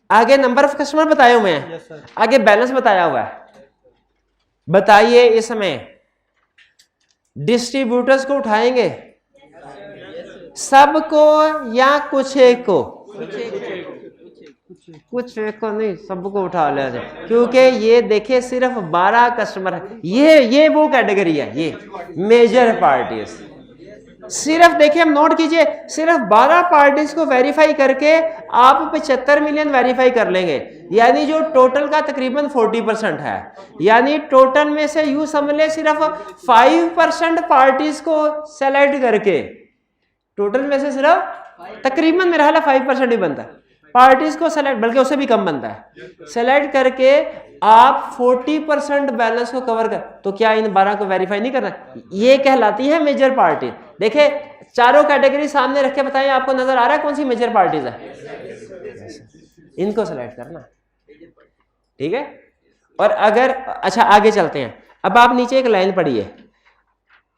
आगे नंबर ऑफ कस्टमर बताए हुए हैं, आगे बैलेंस बताया हुआ है। बताइए इसमें डिस्ट्रीब्यूटर्स को उठाएंगे सबको या कुछ एक को? कुछ एक को नहीं, सबको उठा लिया जाए, क्योंकि ये देखिए सिर्फ 12 कस्टमर है। ये वो कैटेगरी है, ये मेजर पार्टीज। सिर्फ देखिए, हम नोट कीजिए, सिर्फ 12 पार्टीज को वेरीफाई करके आप 75 मिलियन वेरीफाई कर लेंगे, यानी जो टोटल का तकरीबन 40% है। यानी टोटल में से यूं समझ ले सिर्फ 5% पार्टीज को सेलेक्ट करके, टोटल में से सिर्फ तकरीबन मेरा ख्याल 5% ही बनता है पार्टीज को सेलेक्ट, बल्कि उससे भी कम बनता है, सेलेक्ट करके आप 40% बैलेंस को कवर कर। तो क्या इन 12 को वेरीफाई नहीं करना? ये कहलाती है मेजर पार्टी। देखिए चारों कैटेगरी सामने रख के बताएं, आपको नजर आ रहा है कौन सी मेजर पार्टीज है? इनको सेलेक्ट करना, ठीक है। और अगर अच्छा आगे चलते हैं, अब आप नीचे एक लाइन पढ़िए,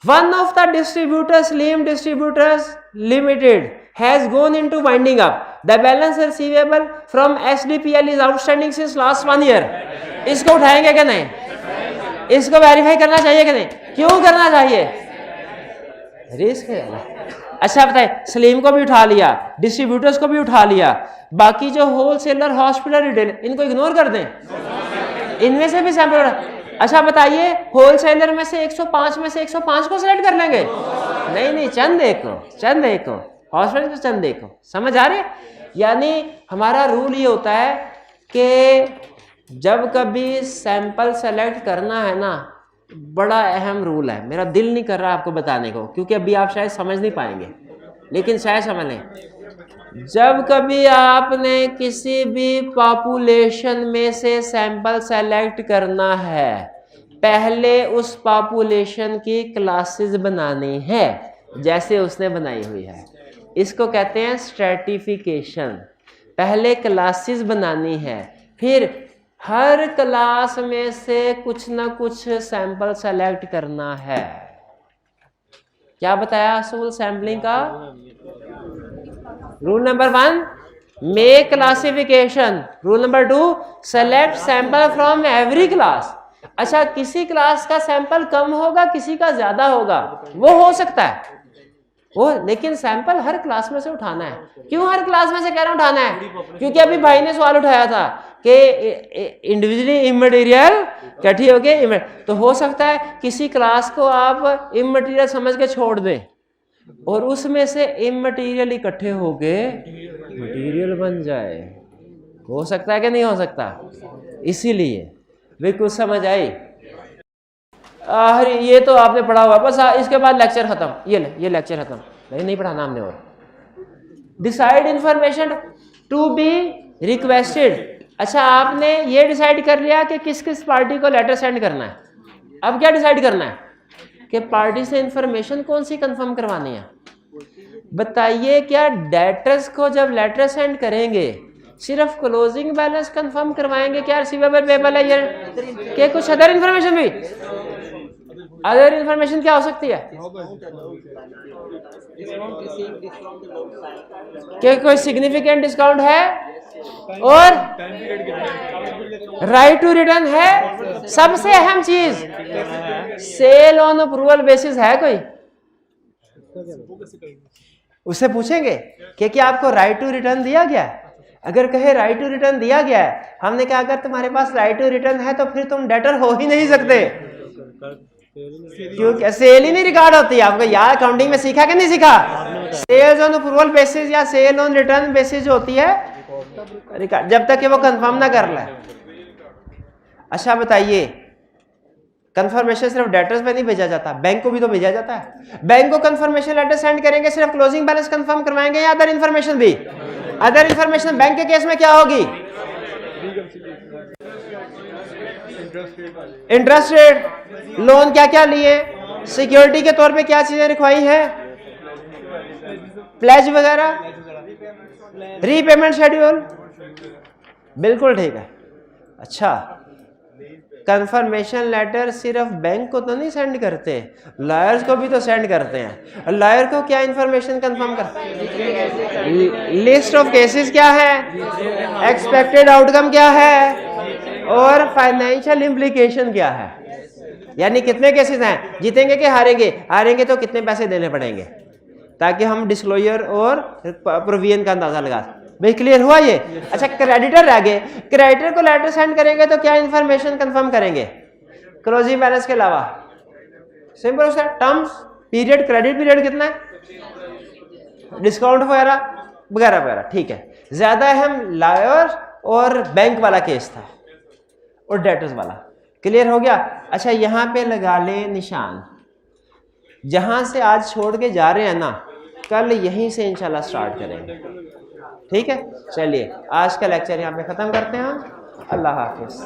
वन ऑफ द डिस्ट्रीब्यूटर्स लीम distributors limited has gone into winding up. The balance receivable from SDPL is outstanding since last 1 year. इसको उठाएंगे क्या नहीं? इसको वेरीफाई करना चाहिए कि नहीं? क्यों करना चाहिए? रिस्क है। अच्छा बताइए, सलीम को भी उठा लिया, डिस्ट्रीब्यूटर्स को भी उठा लिया, बाकी जो होलसेलर, हॉस्पिटल, रिटेल, इनको इग्नोर कर दें, इनमें से भी सैंपल। अच्छा बताइए, होलसेलर में से 105 में से 105 को सिलेक्ट कर लेंगे? नहीं, चंद एक को, हॉस्पिटल को चंद देखो। समझ आ रहे? यानी हमारा रूल ये होता है कि जब कभी सैंपल सेलेक्ट करना है ना, बड़ा अहम रूल है। मेरा दिल नहीं कर रहा आपको बताने को, क्योंकि अभी आप शायद समझ नहीं पाएंगे, लेकिन शायद समझ लें। जब कभी आपने किसी भी पॉपुलेशन में से सैंपल सेलेक्ट करना है, पहले उस पॉपुलेशन की क्लासेस बनानी है जैसे उसने बनाई हुई है। इसको कहते हैं स्ट्रैटिफिकेशन। पहले क्लासेस बनानी है, फिर हर क्लास में से कुछ ना कुछ सैंपल सेलेक्ट करना है। क्या बताया असूल सैंपलिंग का? Rule number 1, make classification. Rule number 2, select sample from every class. अच्छा, किसी क्लास का सैंपल कम होगा, किसी का ज्यादा होगा, वो हो सकता है वो, लेकिन सैंपल हर क्लास में से उठाना है। क्यों हर क्लास में से कह रहा हूं उठाना है? क्योंकि अभी भाई ने सवाल उठाया था कि इंडिविजुअली इमटेरियल इकट्ठी हो गए, तो हो सकता है किसी क्लास को आप इमटेरियल समझ के छोड़ दें और उसमें से इमटेरियल इकट्ठे हो गए मटेरियल बन जाए। हो सकता है कि नहीं हो सकता? इसीलिए वे कुछ समझ आई। ये तो आपने पढ़ा हुआ, बस इसके बाद लेक्चर खत्म। ये लेक्चर खत्म, नहीं पढ़ाना हमने। और decide information to be requested. अच्छा, आपने ये डिसाइड कर लिया कि किस किस पार्टी को लेटर सेंड करना है। अब क्या डिसाइड करना है कि पार्टी से इंफॉर्मेशन कौन सी कंफर्म करवानी है। बताइए, क्या डेटर्स को जब लेटर सेंड करेंगे सिर्फ क्लोजिंग बैलेंस कंफर्म करवाएंगे, क्या रिसीवेबल पेबल है, ये कुछ अदर इंफॉर्मेशन भी? अदर इंफॉर्मेशन क्या हो सकती है? क्या कोई सिग्निफिकेंट डिस्काउंट है और राइट टू रिटर्न है। सबसे अहम चीज, सेल ऑन अप्रूवल बेसिस है कोई? उससे पूछेंगे कि क्या आपको राइट टू रिटर्न दिया गया है। अगर कहे राइट टू रिटर्न दिया गया है, हमने कहा अगर तुम्हारे पास राइट टू रिटर्न है तो फिर तुम डेटर हो ही नहीं सकते, क्योंकि सेल ही नहीं रिकॉर्ड होती। आपको यार अकाउंटिंग में सीखा कि नहीं सीखा? सेल्स ऑन अप्रूवल बेसिस या सेल ऑन रिटर्न बेसिस जो होती है रिकॉर्ड, जब तक कि वो कंफर्म ना कर ले। अच्छा बताइए, कंफर्मेशन सिर्फ डेटर्स में नहीं भेजा जाता, बैंक को भी तो भेजा जाता है। बैंक को कंफर्मेशन लेटर सेंड करेंगे, सिर्फ क्लोजिंग बैलेंस कंफर्म करवाएंगे या अदर इंफॉर्मेशन भी? अदर इंफॉर्मेशन बैंक के केस में क्या होगी? इंटरेस्ट रेट, लोन क्या क्या लिए, सिक्योरिटी के तौर पे क्या चीजें रिक्वाई है, प्लेज वगैरह, रीपेमेंट शेड्यूल। बिल्कुल ठीक है। अच्छा, कंफर्मेशन लेटर सिर्फ बैंक को तो नहीं सेंड करते, लॉयर्स को भी तो सेंड करते हैं। लॉयर को क्या इंफॉर्मेशन कंफर्म करते हैं? लिस्ट ऑफ केसेस क्या है, एक्सपेक्टेड आउटकम क्या है, और फाइनेंशियल इम्प्लीकेशन क्या है। यानी कितने केसेस हैं, जीतेंगे कि हारेंगे, हारेंगे तो कितने पैसे देने पड़ेंगे, ताकि हम डिस्क्लोजर और प्रोविजन का अंदाजा लगा। भाई क्लियर हुआ ये? अच्छा, क्रेडिटर रह गए। क्रेडिटर को लेटर सेंड करेंगे तो क्या इंफॉर्मेशन कंफर्म करेंगे क्लोजिंग बैलेंस के अलावा? सिंपल उसका टर्म्स, पीरियड, क्रेडिट पीरियड कितना है, डिस्काउंट वगैरह वगैरह वगैरह। ठीक है, ज्यादा अहम लॉयर और बैंक वाला केस था और डेटर्स वाला। क्लियर हो गया? अच्छा, यहां पे लगा ले निशान। जहां से आज छोड़ के जा रहे हैं ना, कल यहीं से इंशाल्लाह स्टार्ट करेंगे। ठीक है, चलिए आज का लेक्चर यहाँ पे ख़त्म करते हैं हम। अल्लाह हाफिज़।